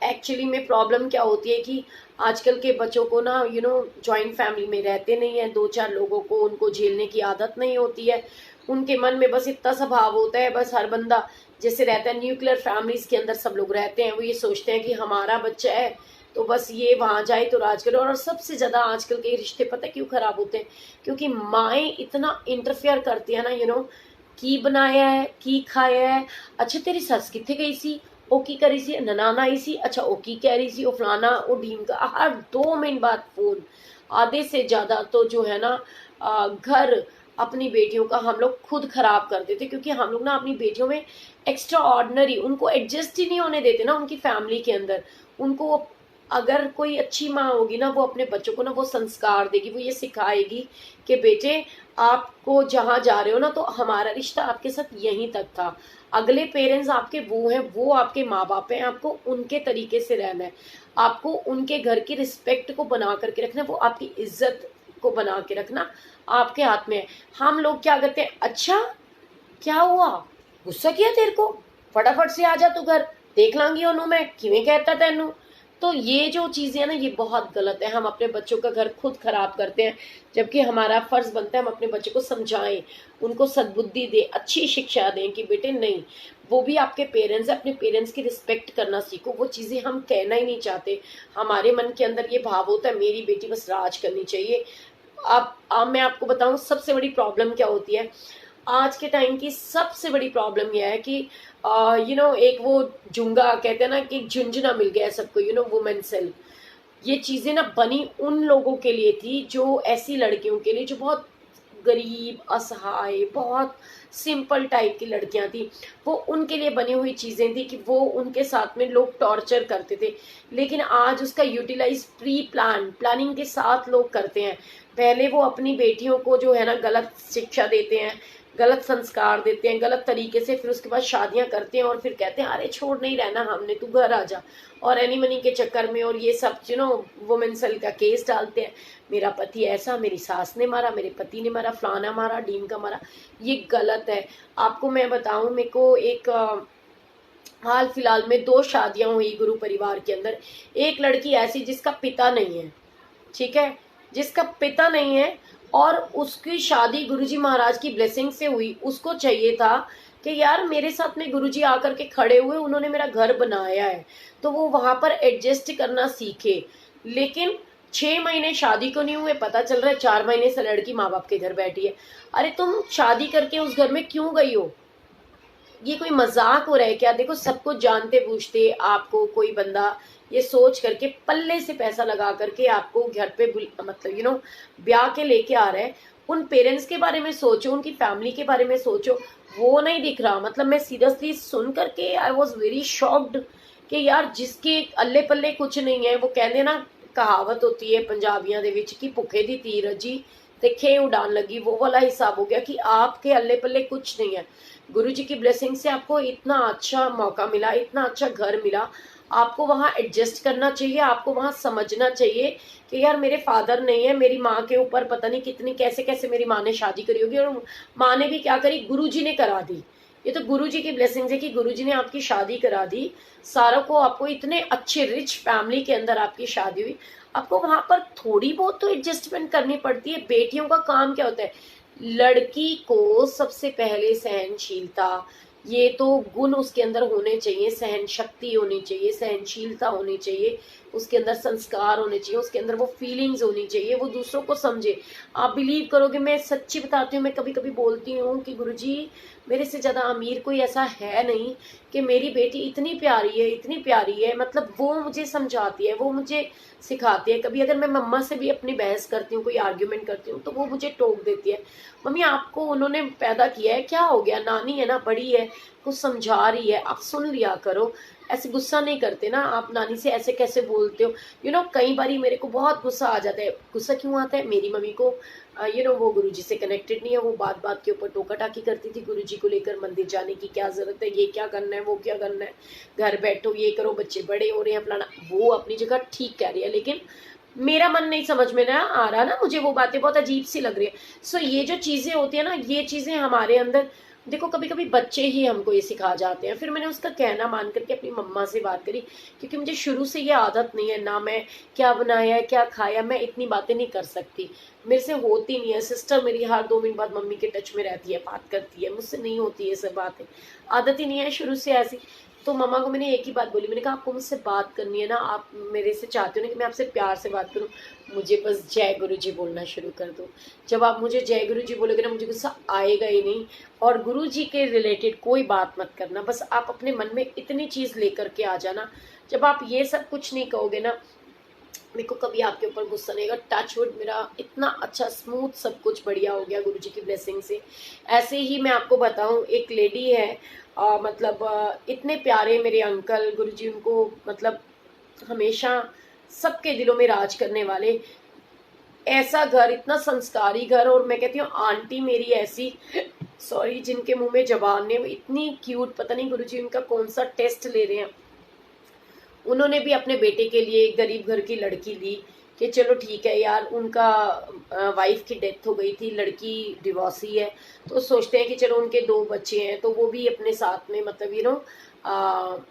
एक्चुअली में प्रॉब्लम क्या होती है कि आजकल के बच्चों को ना जॉइंट फैमिली में रहते नहीं है, दो चार लोगों को उनको झेलने की आदत नहीं होती है। उनके मन में बस इतना सा भाव होता है, बस हर बंदा जैसे रहता है न्यूक्लियर फैमिलीज के अंदर सब लोग रहते हैं, वो ये सोचते हैं कि हमारा बच्चा है तो बस ये वहां जाए तो राज करे। और सबसे ज्यादा आजकल के रिश्ते पता क्यों खराब होते हैं? क्योंकि माएँ इतना इंटरफेयर करती है ना, की बनाया है, की खाया है, अच्छा तेरी सस कितने गई सी, ओ की करी सी, ननाना आई सी, अच्छा ओ की कह रही सी, ओ फलाना ओ ढीम का, हर 2 मिनट बाद फोन। आधे से ज्यादा तो जो है ना घर अपनी बेटियों का हम लोग खुद खराब कर देते, क्योंकि हम लोग ना अपनी बेटियों में एक्स्ट्रा ऑर्डिनरी उनको एडजस्ट ही नहीं होने देते ना उनकी फैमिली के अंदर। उनको अगर कोई अच्छी माँ होगी ना, वो अपने बच्चों को ना वो संस्कार देगी, वो ये सिखाएगी कि बेटे आपको जहाँ जा रहे हो ना, तो हमारा रिश्ता आपके साथ यहीं तक था। अगले पेरेंट्स आपके वो हैं, वो आपके माँ बाप हैं, आपको उनके तरीके से रहना है, आपको उनके घर की रिस्पेक्ट को बना करके रखना है, वो आपकी इज्जत को बना के रखना आपके हाथ में है। हम लोग क्या करते हैं, अच्छा क्या हुआ, गुस्सा किया तेरे को, फटाफट से आ जा तू घर, देख लांगी ओनू मैं किवें कहता तेनू। तो ये जो चीजें है ना, ये बहुत गलत है। हम अपने बच्चों का घर खुद खराब करते हैं, जबकि हमारा फर्ज बनता है हम अपने बच्चों को समझाएं, उनको सद्बुद्धि दें, अच्छी शिक्षा दें कि बेटे नहीं, वो भी आपके पेरेंट्स है, अपने पेरेंट्स की रिस्पेक्ट करना सीखो। वो चीजें हम कहना ही नहीं चाहते, हमारे मन के अंदर ये भाव होता है मेरी बेटी बस राज करनी चाहिए। अब मैं आपको बताऊं सबसे बड़ी प्रॉब्लम क्या होती है। आज के टाइम की सबसे बड़ी प्रॉब्लम यह है कि एक वो जुंगा कहते हैं ना कि झुंझुना मिल गया है सबको, वुमेन सेल्फ। ये चीजें ना बनी उन लोगों के लिए थी, जो ऐसी लड़कियों के लिए जो बहुत गरीब, असहाय, बहुत सिंपल टाइप की लड़कियां थी। वो उनके लिए बनी हुई चीजें थी कि वो उनके साथ में लोग टॉर्चर करते थे। लेकिन आज उसका यूटिलाइज प्लानिंग के साथ लोग करते हैं। पहले वो अपनी बेटियों को जो है ना गलत शिक्षा देते हैं, गलत संस्कार देते हैं, गलत तरीके से, फिर उसके बाद शादियां करते हैं और फिर कहते हैं अरे छोड़ नहीं रहना हमने, तू घर आ जा। और एनी मनी के चक्कर में और ये सब वुमेन सेल का केस डालते हैं, मेरा पति ऐसा, मेरी सास ने मारा, मेरे पति ने मारा, फलाना मारा, ढीम का मारा। ये गलत है। आपको मैं बताऊं, मेरे को एक हाल फिलहाल में 2 शादियां हुई गुरु परिवार के अंदर। एक लड़की ऐसी जिसका पिता नहीं है, ठीक है, जिसका पिता नहीं है, और उसकी शादी गुरुजी महाराज की ब्लेसिंग से हुई। उसको चाहिए था कि यार मेरे साथ में गुरुजी आकर के खड़े हुए, उन्होंने मेरा घर बनाया है, तो वो वहां पर एडजस्ट करना सीखे। लेकिन 6 महीने शादी को नहीं हुए, पता चल रहा है 4 महीने से लड़की माँ बाप के घर बैठी है। अरे तुम शादी करके उस घर में क्यों गई हो? ये कोई मजाक हो रहा है क्या? देखो, सब कुछ जानते बूझते आपको कोई बंदा ये सोच करके पल्ले से पैसा लगा करके आपको घर पे मतलब ब्याह के लेके आ रहा है। उन पेरेंट्स के बारे में सोचो, उनकी फैमिली के बारे में सोचो। वो नहीं दिख रहा। मतलब मैं सीरियसली सुन करके आई वॉज वेरी शॉक्ड कि यार जिसके अल्ले पल्ले कुछ नहीं है, वो कहते ना, कहावत होती है पंजाबियों ਦੇ ਵਿੱਚ कि भुखे दी तीर रजी ते खे उड़ान लगी, वो वाला हिसाब हो गया कि आपके अल्ले पल्ले कुछ नहीं है। गुरु जी की ब्लेसिंग से आपको इतना अच्छा मौका मिला, इतना अच्छा घर मिला, आपको वहां एडजस्ट करना चाहिए। आपको वहां समझना चाहिए कि यार मेरे फादर नहीं है, मेरी माँ के ऊपर पता नहीं कितनी कैसे कैसे मेरी माँ ने शादी करी होगी, और माँ ने भी क्या करी, गुरु जी ने करा दी। ये तो गुरु जी की ब्लेसिंग है कि गुरु जी ने आपकी शादी करा दी। सारों को आपको इतने अच्छे रिच फैमिली के अंदर आपकी शादी हुई। आपको वहां पर थोड़ी बहुत तो एडजस्टमेंट करनी पड़ती है। बेटियों का काम क्या होता है? लड़की को सबसे पहले सहनशीलता, ये तो गुण उसके अंदर होने चाहिए, सहन शक्ति होनी चाहिए, सहनशीलता होनी चाहिए, उसके अंदर संस्कार होने चाहिए, उसके अंदर वो फीलिंग्स होनी चाहिए, वो दूसरों को समझे। आप बिलीव करोगे, मैं सच्ची बताती हूँ, मैं कभी कभी बोलती हूँ कि गुरुजी मेरे से ज्यादा अमीर कोई ऐसा है नहीं कि मेरी बेटी इतनी प्यारी है, इतनी प्यारी है। मतलब वो मुझे समझाती है, वो मुझे सिखाती है। कभी अगर मैं मम्मा से भी अपनी बहस करती हूँ, कोई आर्ग्यूमेंट करती हूँ, तो वो मुझे टोक देती है, मम्मी आपको उन्होंने पैदा किया है, क्या हो गया, नानी है ना, बड़ी है, कुछ समझा रही है, आप सुन लिया करो। ऐसे गुस्सा नहीं करते ना आप, नानी से ऐसे कैसे बोलते हो? कई बारी मेरे को बहुत गुस्सा आ जाता है। गुस्सा क्यों आता है? मेरी मम्मी को वो गुरुजी से कनेक्टेड नहीं है, वो बात बात के ऊपर टोका टाकी करती थी, गुरुजी को लेकर मंदिर जाने की क्या जरूरत है, ये क्या करना है, वो क्या करना है, घर बैठो, ये करो, बच्चे बड़े हो रहे हैं, फलाना। वो अपनी जगह ठीक कह रही है, लेकिन मेरा मन नहीं समझ में ना आ रहा ना, मुझे वो बातें बहुत अजीब सी लग रही है। सो ये जो चीजें होती है ना, ये चीजें हमारे अंदर, देखो कभी कभी बच्चे ही हमको ये सिखा जाते हैं। फिर मैंने उसका कहना मान करके अपनी मम्मा से बात करी, क्योंकि मुझे शुरू से ये आदत नहीं है ना, मैं क्या बनाया है क्या खाया, मैं इतनी बातें नहीं कर सकती, मेरे से होती नहीं है। सिस्टर मेरी हर 2 मिनट बाद मम्मी के टच में रहती है, बात करती है, मुझसे नहीं होती है सब बातें, आदत ही नहीं है शुरू से ऐसी। तो मम्मा को मैंने एक ही बात बोली, मैंने कहा आपको मुझसे बात करनी है ना, आप मेरे से चाहते हो ना कि मैं आपसे प्यार से बात करूं, मुझे बस जय गुरु जी बोलना शुरू कर दो। जब आप मुझे जय गुरु जी बोलोगे ना, मुझे गुस्सा आएगा ही नहीं। और गुरु जी के रिलेटेड कोई बात मत करना, बस आप अपने मन में इतनी चीज लेकर के आ जाना। जब आप ये सब कुछ नहीं कहोगे ना, मेरे को कभी आपके ऊपर गुस्सा नहीं आएगा। टच वुड, मेरा इतना अच्छा स्मूथ सब कुछ बढ़िया हो गया गुरुजी की ब्लेसिंग से। ऐसे ही मैं आपको बताऊं, एक लेडी है, मतलब इतने प्यारे मेरे अंकल, गुरुजी उनको मतलब हमेशा सबके दिलों में राज करने वाले, ऐसा घर, इतना संस्कारी घर। और मैं कहती हूँ आंटी मेरी ऐसी, सॉरी जिनके मुंह में जबान ने, इतनी क्यूट, पता नहीं गुरुजी उनका कौन सा टेस्ट ले रहे हैं। उन्होंने भी अपने बेटे के लिए एक गरीब घर की लड़की ली कि चलो ठीक है यार, उनका वाइफ की डेथ हो गई थी, लड़की डिवोर्सी है, तो सोचते हैं कि चलो उनके 2 बच्चे हैं तो वो भी अपने साथ में मतलब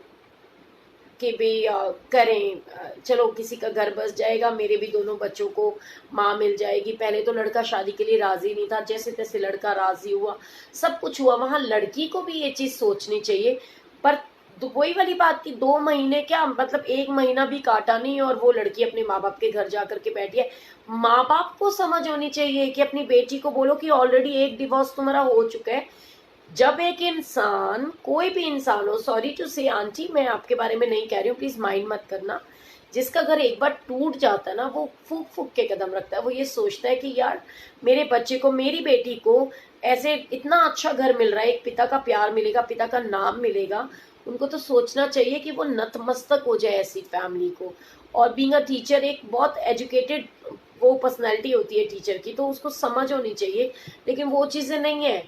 कि भी करें, चलो किसी का घर बस जाएगा, मेरे भी दोनों बच्चों को माँ मिल जाएगी। पहले तो लड़का शादी के लिए राजी नहीं था, जैसे तैसे लड़का राजी हुआ, सब कुछ हुआ। वहां लड़की को भी ये चीज सोचनी चाहिए। पर तो वही वाली बात की 2 महीने क्या मतलब 1 महीना भी काटा नहीं, और वो लड़की अपने माँ बाप के घर जा करके बैठी है। माँ बाप को समझ होनी चाहिए कि अपनी बेटी को बोलो कि ऑलरेडी एक डिवोर्स तुम्हारा हो चुका है। जब एक इंसान, कोई भी इंसान हो, सॉरी टू से आंटी मैं आपके बारे में नहीं कह रही हूँ, प्लीज माइंड मत करना, जिसका घर एक बार टूट जाता है ना, वो फूक फूक के कदम रखता है। वो ये सोचता है कि यार मेरे बच्चे को, मेरी बेटी को ऐसे इतना अच्छा घर मिल रहा है, एक पिता का प्यार मिलेगा, पिता का नाम मिलेगा, उनको तो सोचना चाहिए कि वो नतमस्तक हो जाए ऐसी फैमिली को। और बीइंग अ टीचर, एक बहुत एजुकेटेड वो पर्सनैलिटी होती है टीचर की, तो उसको समझ होनी चाहिए। लेकिन वो चीजें नहीं है,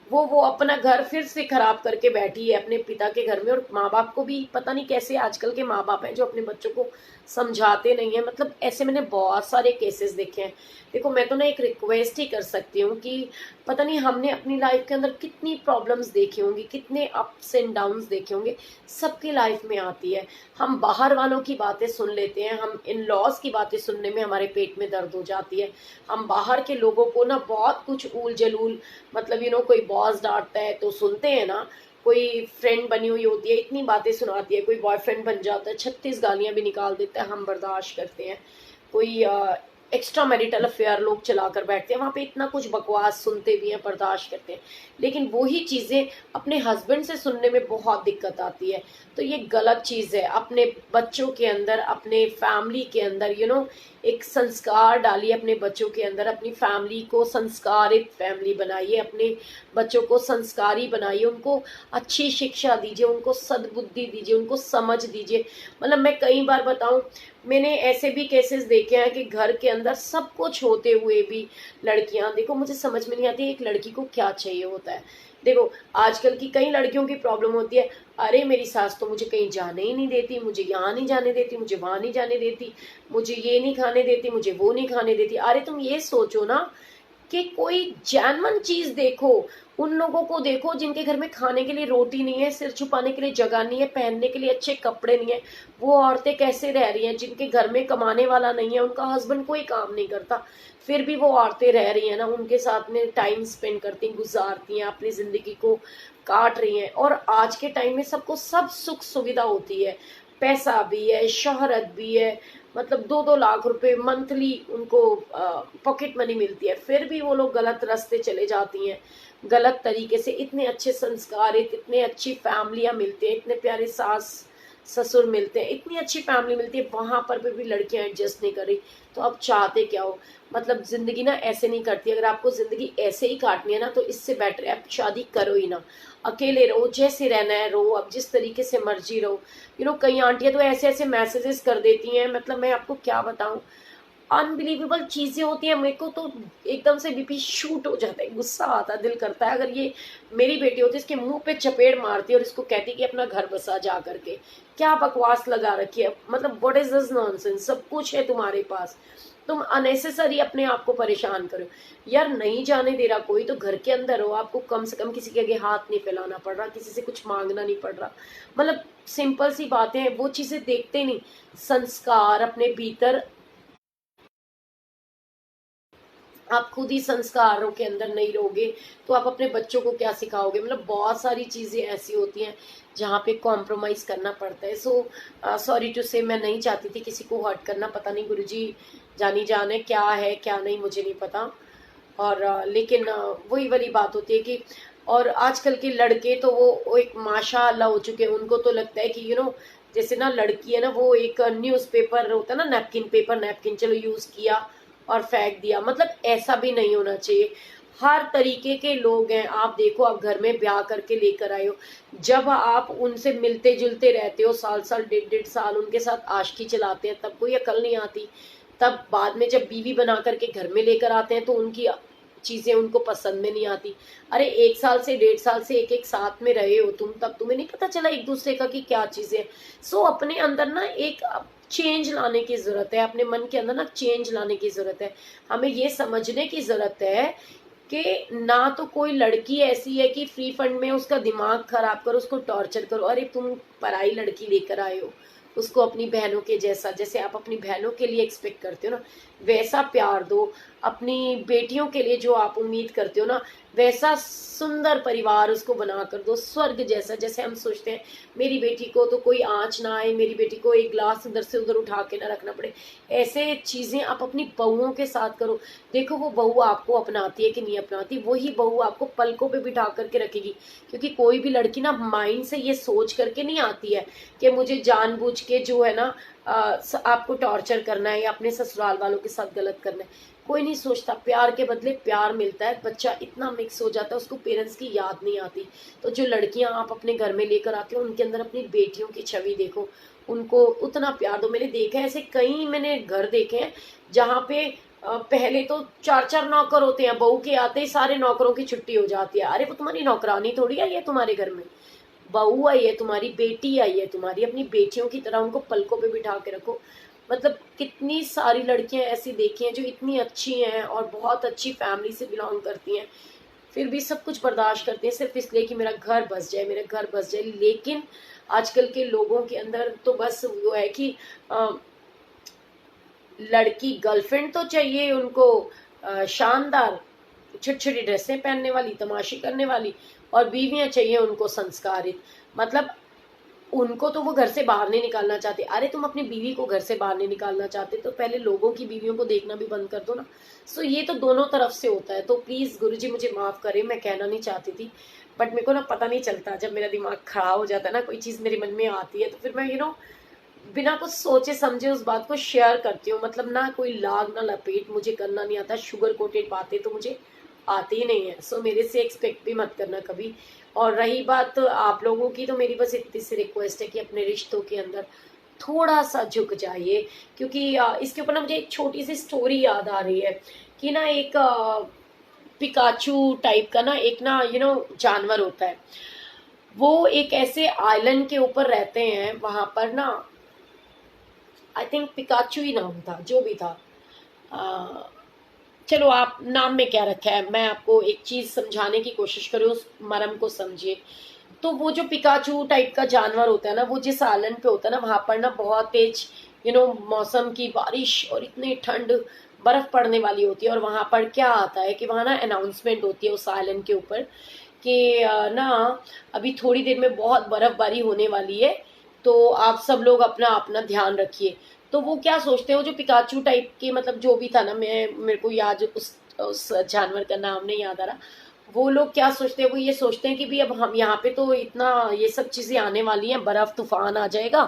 वो अपना घर फिर से खराब करके बैठी है अपने पिता के घर में। और माँ बाप को भी पता नहीं कैसे आजकल के माँ बाप हैं जो अपने बच्चों को समझाते नहीं है। मतलब ऐसे मैंने बहुत सारे केसेस देखे हैं। देखो मैं तो ना एक रिक्वेस्ट ही कर सकती हूँ कि पता नहीं हमने अपनी लाइफ के अंदर कितनी प्रॉब्लम्स देखी होंगी, कितने अप्स एंड डाउन्स देखे होंगे, सबकी लाइफ में आती है। हम बाहर वालों की बातें सुन लेते हैं, हम इन लॉज की बातें सुनने में हमारे पेट में दर्द हो जाती है। हम बाहर के लोगों को ना बहुत कुछ ऊल जलूल, मतलब कोई बॉस डांटता है तो सुनते हैं ना, कोई फ्रेंड बनी हुई होती है इतनी बातें सुनाती है, कोई बॉयफ्रेंड बन जाता है 36 गालियां भी निकाल देता है, हम बर्दाश्त करते हैं। कोई एक्स्ट्रा मैरिटल अफेयर लोग चलाकर बैठते हैं, वहां पे इतना कुछ बकवास सुनते भी हैं, बर्दाश्त करते हैं। लेकिन वही चीजें अपने हस्बैंड से सुनने में बहुत दिक्कत आती है। तो ये गलत चीज है। अपने बच्चों के अंदर, अपने फैमिली के अंदर एक संस्कार डालिए अपने बच्चों के अंदर, अपनी फैमिली को संस्कारित फैमिली बनाइए, अपने बच्चों को संस्कारी बनाइए, उनको अच्छी शिक्षा दीजिए, उनको सद्बुद्धि दीजिए, उनको समझ दीजिए। मतलब मैं कई बार बताऊं, मैंने ऐसे भी केसेस देखे हैं कि घर के अंदर सब कुछ होते हुए भी लड़कियां, देखो मुझे समझ में नहीं आती एक लड़की को क्या चाहिए होता है। देखो आजकल की कई लड़कियों की प्रॉब्लम होती है, अरे मेरी सास तो मुझे कहीं जाने ही नहीं देती, मुझे यहाँ नहीं जाने देती, मुझे वहां नहीं जाने देती, मुझे ये नहीं खाने देती, मुझे वो नहीं खाने देती। अरे तुम ये सोचो ना कि कोई जेन्युइन चीज देखो, उन लोगों को देखो जिनके घर में खाने के लिए रोटी नहीं है, सिर छुपाने के लिए जगह नहीं है, पहनने के लिए अच्छे कपड़े नहीं है। वो औरतें कैसे रह रही हैं जिनके घर में कमाने वाला नहीं है, उनका हस्बैंड कोई काम नहीं करता, फिर भी वो औरतें रह रही हैं ना, उनके साथ में टाइम स्पेंड करती, गुजारती हैं, अपनी जिंदगी को काट रही हैं। और आज के टाइम में सबको सब सुख सुविधा होती है, पैसा भी है, शोहरत भी है, मतलब 2-2 लाख रुपए मंथली उनको पॉकेट मनी मिलती है, फिर भी वो लोग गलत रास्ते चले जाती हैं, गलत तरीके से। इतने अच्छे संस्कार, इतने अच्छी फैमिलियां मिलती हैं, इतने प्यारे सास ससुर मिलते हैं, इतनी अच्छी फैमिली मिलती है, वहां पर भी लड़कियां एडजस्ट नहीं कर रही। तो अब चाहते क्या हो? मतलब जिंदगी ना ऐसे नहीं करती। अगर आपको जिंदगी ऐसे ही काटनी है ना, तो इससे बेटर है आप शादी करो ही ना, अकेले रहो, जैसे रहना है रहो, अब जिस तरीके से मर्जी रहो। कई आंटियां तो ऐसे ऐसे मैसेजेस कर देती हैं, मतलब मैं आपको क्या बताऊं, अनबिलीवेबल चीजें होती हैं। मेरे को तो एकदम से बीपी शूट हो जाता है, गुस्सा आता है, दिल करता है अगर ये मेरी बेटी होती इसके मुंह पे चपेट मारती और इसको कहती कि अपना घर बसा जा करके। क्या बकवास लगा रखी है, मतलब व्हाट इज दिस नॉनसेंस, सब कुछ है तुम्हारे पास, तुम अननेसेसरी अपने आप को परेशान करो यार। नहीं जाने दे रहा कोई तो घर के अंदर हो, आपको कम से कम किसी के आगे हाथ नहीं फैलाना पड़ रहा, किसी से कुछ मांगना नहीं पड़ रहा। मतलब सिंपल सी बातें हैं, वो चीजें देखते नहीं। संस्कार अपने भीतर, आप खुद ही संस्कारों के अंदर नहीं रहोगे तो आप अपने बच्चों को क्या सिखाओगे। मतलब बहुत सारी चीजें ऐसी होती हैं जहाँ पे कॉम्प्रोमाइज करना पड़ता है। सो सॉरी टू से, मैं नहीं चाहती थी किसी को हर्ट करना। पता नहीं गुरुजी जानी जाने क्या है क्या नहीं, मुझे नहीं पता। और लेकिन वही वाली बात होती है कि और आजकल के लड़के तो वो एक माशाअल्लाह हो चुके हैं। उनको तो लगता है कि जैसे ना लड़की है ना, वो एक न्यूज़पेपर होता है ना, नैपकिन, पेपर नैपकिन, चलो यूज किया और फेंक दिया। मतलब ऐसा भी नहीं होना चाहिए। हर तरीके के लोग हैं। आप देखो, आप घर में ब्याह करके लेकर आए हो, जब आप उनसे मिलते जुलते रहते हो, साल साल डेढ़ डेढ़ साल उनके साथ आशिकी चलाते हैं, तब कोई अकल नहीं आती। तब बाद में जब बीवी बना करके घर में लेकर आते हैं तो उनकी चीजें उनको पसंद में नहीं आती। अरे 1 साल से 1.5 साल से एक एक साथ में रहे हो तुम, तब तुम्हें नहीं पता चला एक दूसरे का कि क्या चीजें। सो अपने अंदर ना एक चेंज लाने की जरूरत है, अपने मन के अंदर ना चेंज लाने की जरूरत है। हमें ये समझने की जरूरत है कि ना तो कोई लड़की ऐसी है कि फ्री फंड में उसका दिमाग खराब करो, उसको टॉर्चर करो। अरे तुम पराई लड़की लेकर आए हो, उसको अपनी बहनों के जैसा, जैसे आप अपनी बहनों के लिए एक्सपेक्ट करते हो ना, वैसा प्यार दो। अपनी बेटियों के लिए जो आप उम्मीद करते हो ना, वैसा सुंदर परिवार उसको बना कर दो, स्वर्ग जैसा। जैसे हम सोचते हैं मेरी बेटी को तो कोई आंच ना आए, मेरी बेटी को एक ग्लास इधर से उधर उठा के ना रखना पड़े, ऐसे चीजें आप अपनी बहुओं के साथ करो। देखो वो बहू आपको अपनाती है कि नहीं अपनाती, वही बहू आपको पलकों पे बिठा करके रखेगी। क्योंकि कोई भी लड़की ना माइंड से ये सोच करके नहीं आती है कि मुझे जानबूझ के जो है ना आपको टॉर्चर करना है या अपने ससुराल वालों के साथ गलत करना है। कोई नहीं सोचता, प्यार के बदले प्यार मिलता है। बच्चा इतना मिक्स हो जाता है, उसको पेरेंट्स की याद नहीं आती। तो जो लड़कियां आप अपने घर में लेकर आते हो, उनके अंदर अपनी बेटियों की छवि देखो, उनको उतना प्यार दो। मैंने देखा है ऐसे कई, मैंने घर देखे हैं जहाँ पे पहले तो 4 4 नौकर होते हैं, बहू के आते ही सारे नौकरों की छुट्टी हो जाती है। अरे वो तुम्हारी नौकरानी थोड़ी आई है तुम्हारे घर में, बहू आई है तुम्हारी, बेटी आई है तुम्हारी, अपनी बेटियों की तरह उनको पलकों पे बिठा के रखो। मतलब कितनी सारी लड़कियां ऐसी देखी हैं जो इतनी अच्छी हैं और बहुत अच्छी फैमिली से बिलोंग करती हैं, फिर भी सब कुछ बर्दाश्त करती हैं सिर्फ इसलिए कि मेरा घर बस जाए, मेरा घर बस जाए। लेकिन आजकल के लोगों के अंदर तो बस वो है कि लड़की गर्लफ्रेंड तो चाहिए उनको शानदार, छोटी छोटी ड्रेसें पहनने वाली, तमाशे करने वाली, और बीवियां चाहिए उनको संस्कारित। मतलब उनको तो वो घर से बाहर नहीं निकालना चाहते। अरे तुम अपनी बीवी को घर से बाहर नहीं निकालना चाहते तो पहले लोगों की बीवियों को देखना भी बंद कर दो ना। सो ये तो दोनों तरफ से होता है। तो प्लीज गुरुजी मुझे माफ करें, मैं कहना नहीं चाहती थी, बट मेरे को ना पता नहीं चलता, जब मेरा दिमाग खराब हो जाता है ना, कोई चीज मेरे मन में आती है तो फिर मैं बिना कुछ सोचे समझे उस बात को शेयर करती हूँ। मतलब ना कोई लाग ना लपेट मुझे करना नहीं आता, शुगर कोटेड बातें तो मुझे आती ही नहीं है। सो मेरे से एक्सपेक्ट भी मत करना कभी। और रही बात आप लोगों की, तो मेरी बस इतनी सी रिक्वेस्ट है कि अपने रिश्तों के अंदर थोड़ा सा झुक जाइए। क्योंकि इसके ऊपर ना मुझे एक छोटी सी स्टोरी याद आ रही है कि ना एक पिकाचू टाइप का ना एक ना जानवर होता है। वो एक ऐसे आइलैंड के ऊपर रहते हैं, वहां पर ना आई थिंक पिकाचू ही नाम था, जो भी था। चलो आप नाम में क्या रखा है, मैं आपको एक चीज समझाने की कोशिश करूँ, उस मरम को समझिए। तो वो जो पिकाचू टाइप का जानवर होता है ना, वो जिस आइलैंड पे होता है ना, वहां पर ना बहुत तेज मौसम की बारिश और इतनी ठंड, बर्फ पड़ने वाली होती है। और वहां पर क्या आता है कि वहां ना अनाउंसमेंट होती है उस आइलैंड के ऊपर कि ना अभी थोड़ी देर में बहुत बर्फबारी होने वाली है, तो आप सब लोग अपना अपना ध्यान रखिए। तो वो क्या सोचते हो, जो पिकाचू टाइप के, मतलब जो भी था ना, मेरे को याद उस जानवर का नाम नहीं याद आ रहा। वो लोग क्या सोचते हैं, वो ये सोचते हैं कि भी अब हम यहाँ पे तो इतना ये सब चीजें आने वाली हैं, बर्फ तूफान आ जाएगा,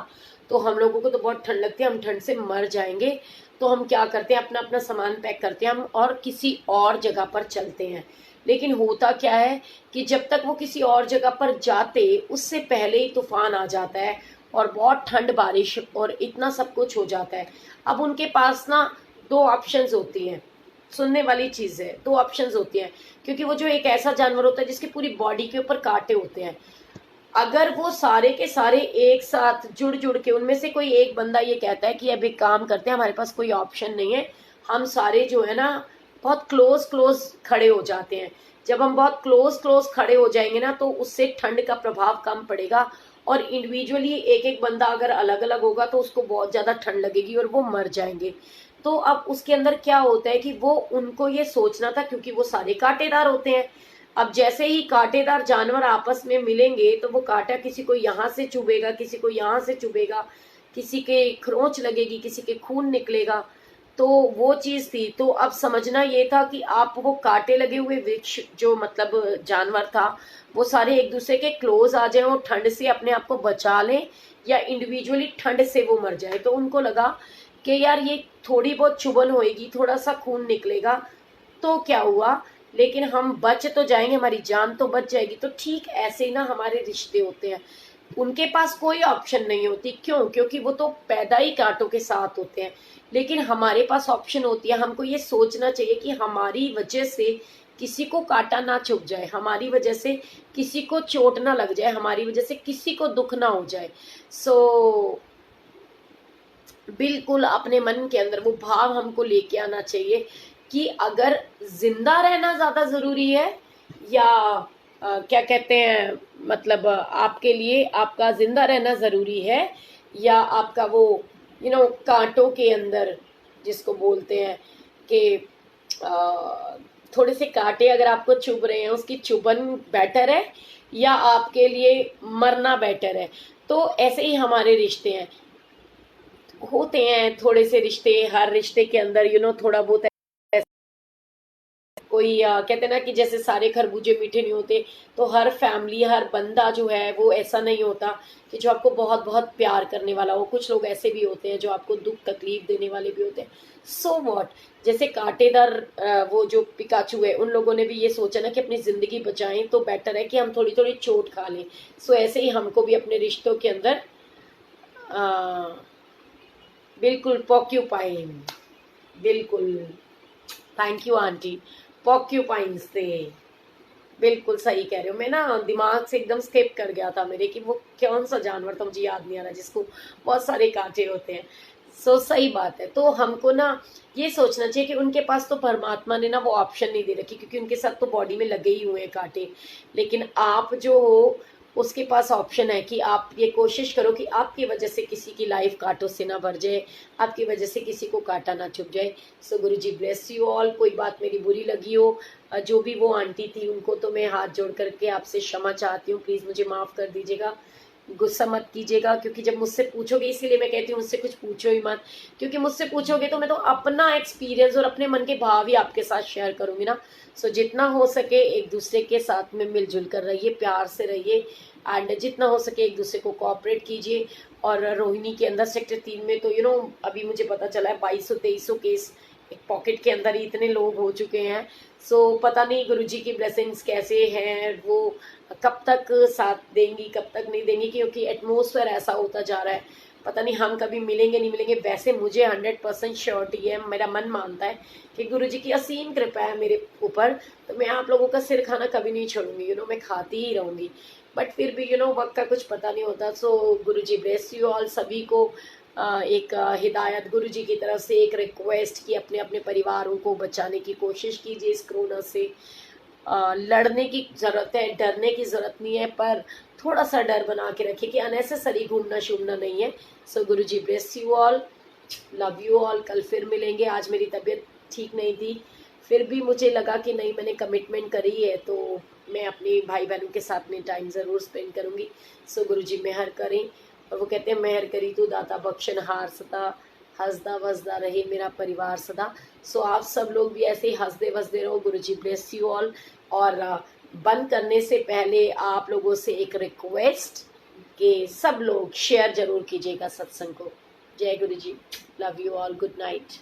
तो हम लोगों को तो बहुत ठंड लगती है, हम ठंड से मर जाएंगे। तो हम क्या करते हैं, अपना अपना सामान पैक करते हैं हम और किसी और जगह पर चलते हैं। लेकिन होता क्या है कि जब तक वो किसी और जगह पर जाते, उससे पहले ही तूफान आ जाता है और बहुत ठंड, बारिश और इतना सब कुछ हो जाता है। अब उनके पास ना दो ऑप्शंस होती हैं, सुनने वाली चीज है, दो ऑप्शंस होती हैं, क्योंकि वो जो एक ऐसा जानवर होता है जिसकी पूरी बॉडी के ऊपर कांटे होते हैं, अगर वो सारे के सारे एक साथ जुड़ जुड़ के, उनमें से कोई एक बंदा ये कहता है कि अब एक काम करते हैं, हमारे पास कोई ऑप्शन नहीं है, हम सारे जो है ना बहुत क्लोज क्लोज खड़े हो जाते हैं। जब हम बहुत क्लोज क्लोज खड़े हो जाएंगे ना, तो उससे ठंड का प्रभाव कम पड़ेगा, और इंडिविजुअली एक एक बंदा अगर अलग अलग होगा तो उसको बहुत ज्यादा ठंड लगेगी और वो मर जाएंगे। तो अब उसके अंदर क्या होता है कि वो, उनको ये सोचना था, क्योंकि वो सारे कांटेदार होते हैं, अब जैसे ही कांटेदार जानवर आपस में मिलेंगे तो वो कांटा किसी को यहाँ से चुभेगा, किसी को यहाँ से चुभेगा, किसी के खरोंच लगेगी, किसी के खून निकलेगा, तो वो चीज थी। तो अब समझना ये था कि आप वो कांटे लगे हुए वृक्ष, जो मतलब जानवर था, वो सारे एक दूसरे के क्लोज आ जाएं और ठंड से अपने आप को बचा लें, या इंडिविजुअली ठंड से वो मर जाए। तो उनको लगा कि यार ये थोड़ी बहुत चुभन होएगी, थोड़ा सा खून निकलेगा तो क्या हुआ, लेकिन हम बच तो जाएंगे, हमारी जान तो बच जाएगी। तो ठीक ऐसे ही ना हमारे रिश्ते होते हैं, उनके पास कोई ऑप्शन नहीं होती। क्यों? क्योंकि वो तो पैदा ही कांटों के साथ होते हैं, लेकिन हमारे पास ऑप्शन होती है। हमको ये सोचना चाहिए कि हमारी वजह से किसी को कांटा ना चुभ जाए, हमारी वजह से किसी को चोट ना लग जाए, हमारी वजह से किसी को दुख ना हो जाए। सो बिल्कुल अपने मन के अंदर वो भाव हमको लेके आना चाहिए कि अगर जिंदा रहना ज्यादा जरूरी है, या क्या कहते हैं, मतलब आपके लिए आपका जिंदा रहना जरूरी है, या आपका वो कांटों के अंदर जिसको बोलते हैं कि थोड़े से कांटे अगर आपको चुभ रहे हैं, उसकी चुभन बेटर है, या आपके लिए मरना बेटर है। तो ऐसे ही हमारे रिश्ते हैं, होते हैं थोड़े से रिश्ते, हर रिश्ते के अंदर थोड़ा बहुत कोई कहते हैं ना कि जैसे सारे खरबूजे मीठे नहीं होते, तो हर फैमिली, हर बंदा जो है वो ऐसा नहीं होता कि जो आपको बहुत बहुत प्यार करने वाला हो। कुछ लोग ऐसे भी होते हैं जो आपको दुख तकलीफ देने वाले भी होते हैं। सो व्हाट, जैसे कांटेदार वो जो पिकाचू है, उन लोगों ने भी ये सोचा ना कि अपनी जिंदगी बचाएं तो बेटर है कि हम थोड़ी थोड़ी चोट खा लें। सो ऐसे ही हमको भी अपने रिश्तों के अंदर बिल्कुल पॉक्यूपाइन, बिल्कुल, थैंक यू आंटी, पॉक्यूपाइंस थे, बिल्कुल सही कह रहे हो। मैं ना दिमाग से एकदम स्किप कर गया था मेरे कि वो कौन सा जानवर था, मुझे याद नहीं आ रहा, जिसको बहुत सारे कांटे होते हैं। सो सही बात है। तो हमको ना ये सोचना चाहिए कि उनके पास तो परमात्मा ने ना वो ऑप्शन नहीं दे रखी, क्योंकि उनके साथ तो बॉडी में लगे ही हुए हैं कांटे, लेकिन आप जो हो उसके पास ऑप्शन है कि आप ये कोशिश करो कि आपकी वजह से किसी की लाइफ कांटों से ना भर जाए, आपकी वजह से किसी को कांटा ना चुभ जाए। सो गुरु जी ब्लेस यू ऑल। कोई बात मेरी बुरी लगी हो, जो भी वो आंटी थी, उनको तो मैं हाथ जोड़ करके आपसे क्षमा चाहती हूँ, प्लीज मुझे माफ कर दीजिएगा, गुस्सा मत कीजिएगा। क्योंकि जब मुझसे पूछोगे, इसीलिए मैं कहती हूँ मुझसे कुछ पूछो ही मत, क्योंकि मुझसे पूछोगे तो मैं तो अपना एक्सपीरियंस और अपने मन के भाव ही आपके साथ शेयर करूंगी ना। सो जितना हो सके एक दूसरे के साथ में मिलजुल कर रहिए, प्यार से रहिए, एंड जितना हो सके एक दूसरे को कोऑपरेट कीजिए। और रोहिणी के अंदर सेक्टर 3 में तो अभी मुझे पता चला है 2200-2300 केस एक पॉकेट के अंदर ही इतने लोग हो चुके हैं। सो पता नहीं गुरुजी की ब्लेसिंग्स कैसे हैं, वो कब तक साथ देंगी, कब तक नहीं देंगी, क्योंकि एटमोसफेयर ऐसा होता जा रहा है, पता नहीं हम कभी मिलेंगे नहीं मिलेंगे। वैसे मुझे 100% श्योरिटी है, मेरा मन मानता है कि गुरुजी की असीम कृपा है मेरे ऊपर, तो मैं आप लोगों का सिर खाना कभी नहीं छोड़ूंगी, मैं खाती ही रहूंगी। बट फिर भी वक्त का कुछ पता नहीं होता। सो गुरुजी ब्लेस यू ऑल। सभी को एक हिदायत गुरुजी की तरफ से, एक रिक्वेस्ट कि अपने अपने परिवारों को बचाने की कोशिश कीजिए इस कोरोना से। लड़ने की जरूरत है, डरने की जरूरत नहीं है, पर थोड़ा सा डर बना के रखिए कि अननेसेसरी घूमना शूमना नहीं है। So Guruji bless you all, love you all. कल फिर मिलेंगे। आज मेरी तबीयत ठीक नहीं थी, फिर भी मुझे लगा कि नहीं, मैंने कमिटमेंट करी है तो मैं अपने भाई बहनों के साथ में टाइम ज़रूर स्पेंड करूँगी। सो गुरुजी मेहर करें, और वो कहते हैं मेहर करी तू दाता बख्शन हार सदा, हंसदा वसदा रहे मेरा परिवार सदा। सो आप सब लोग भी ऐसे ही हंसदे वसदे रहो। गुरुजी ब्लेस यू ऑल। और बंद करने से पहले आप लोगों से एक रिक्वेस्ट कि सब लोग शेयर जरूर कीजिएगा सत्संग को। जय Guruji, love you all, good night.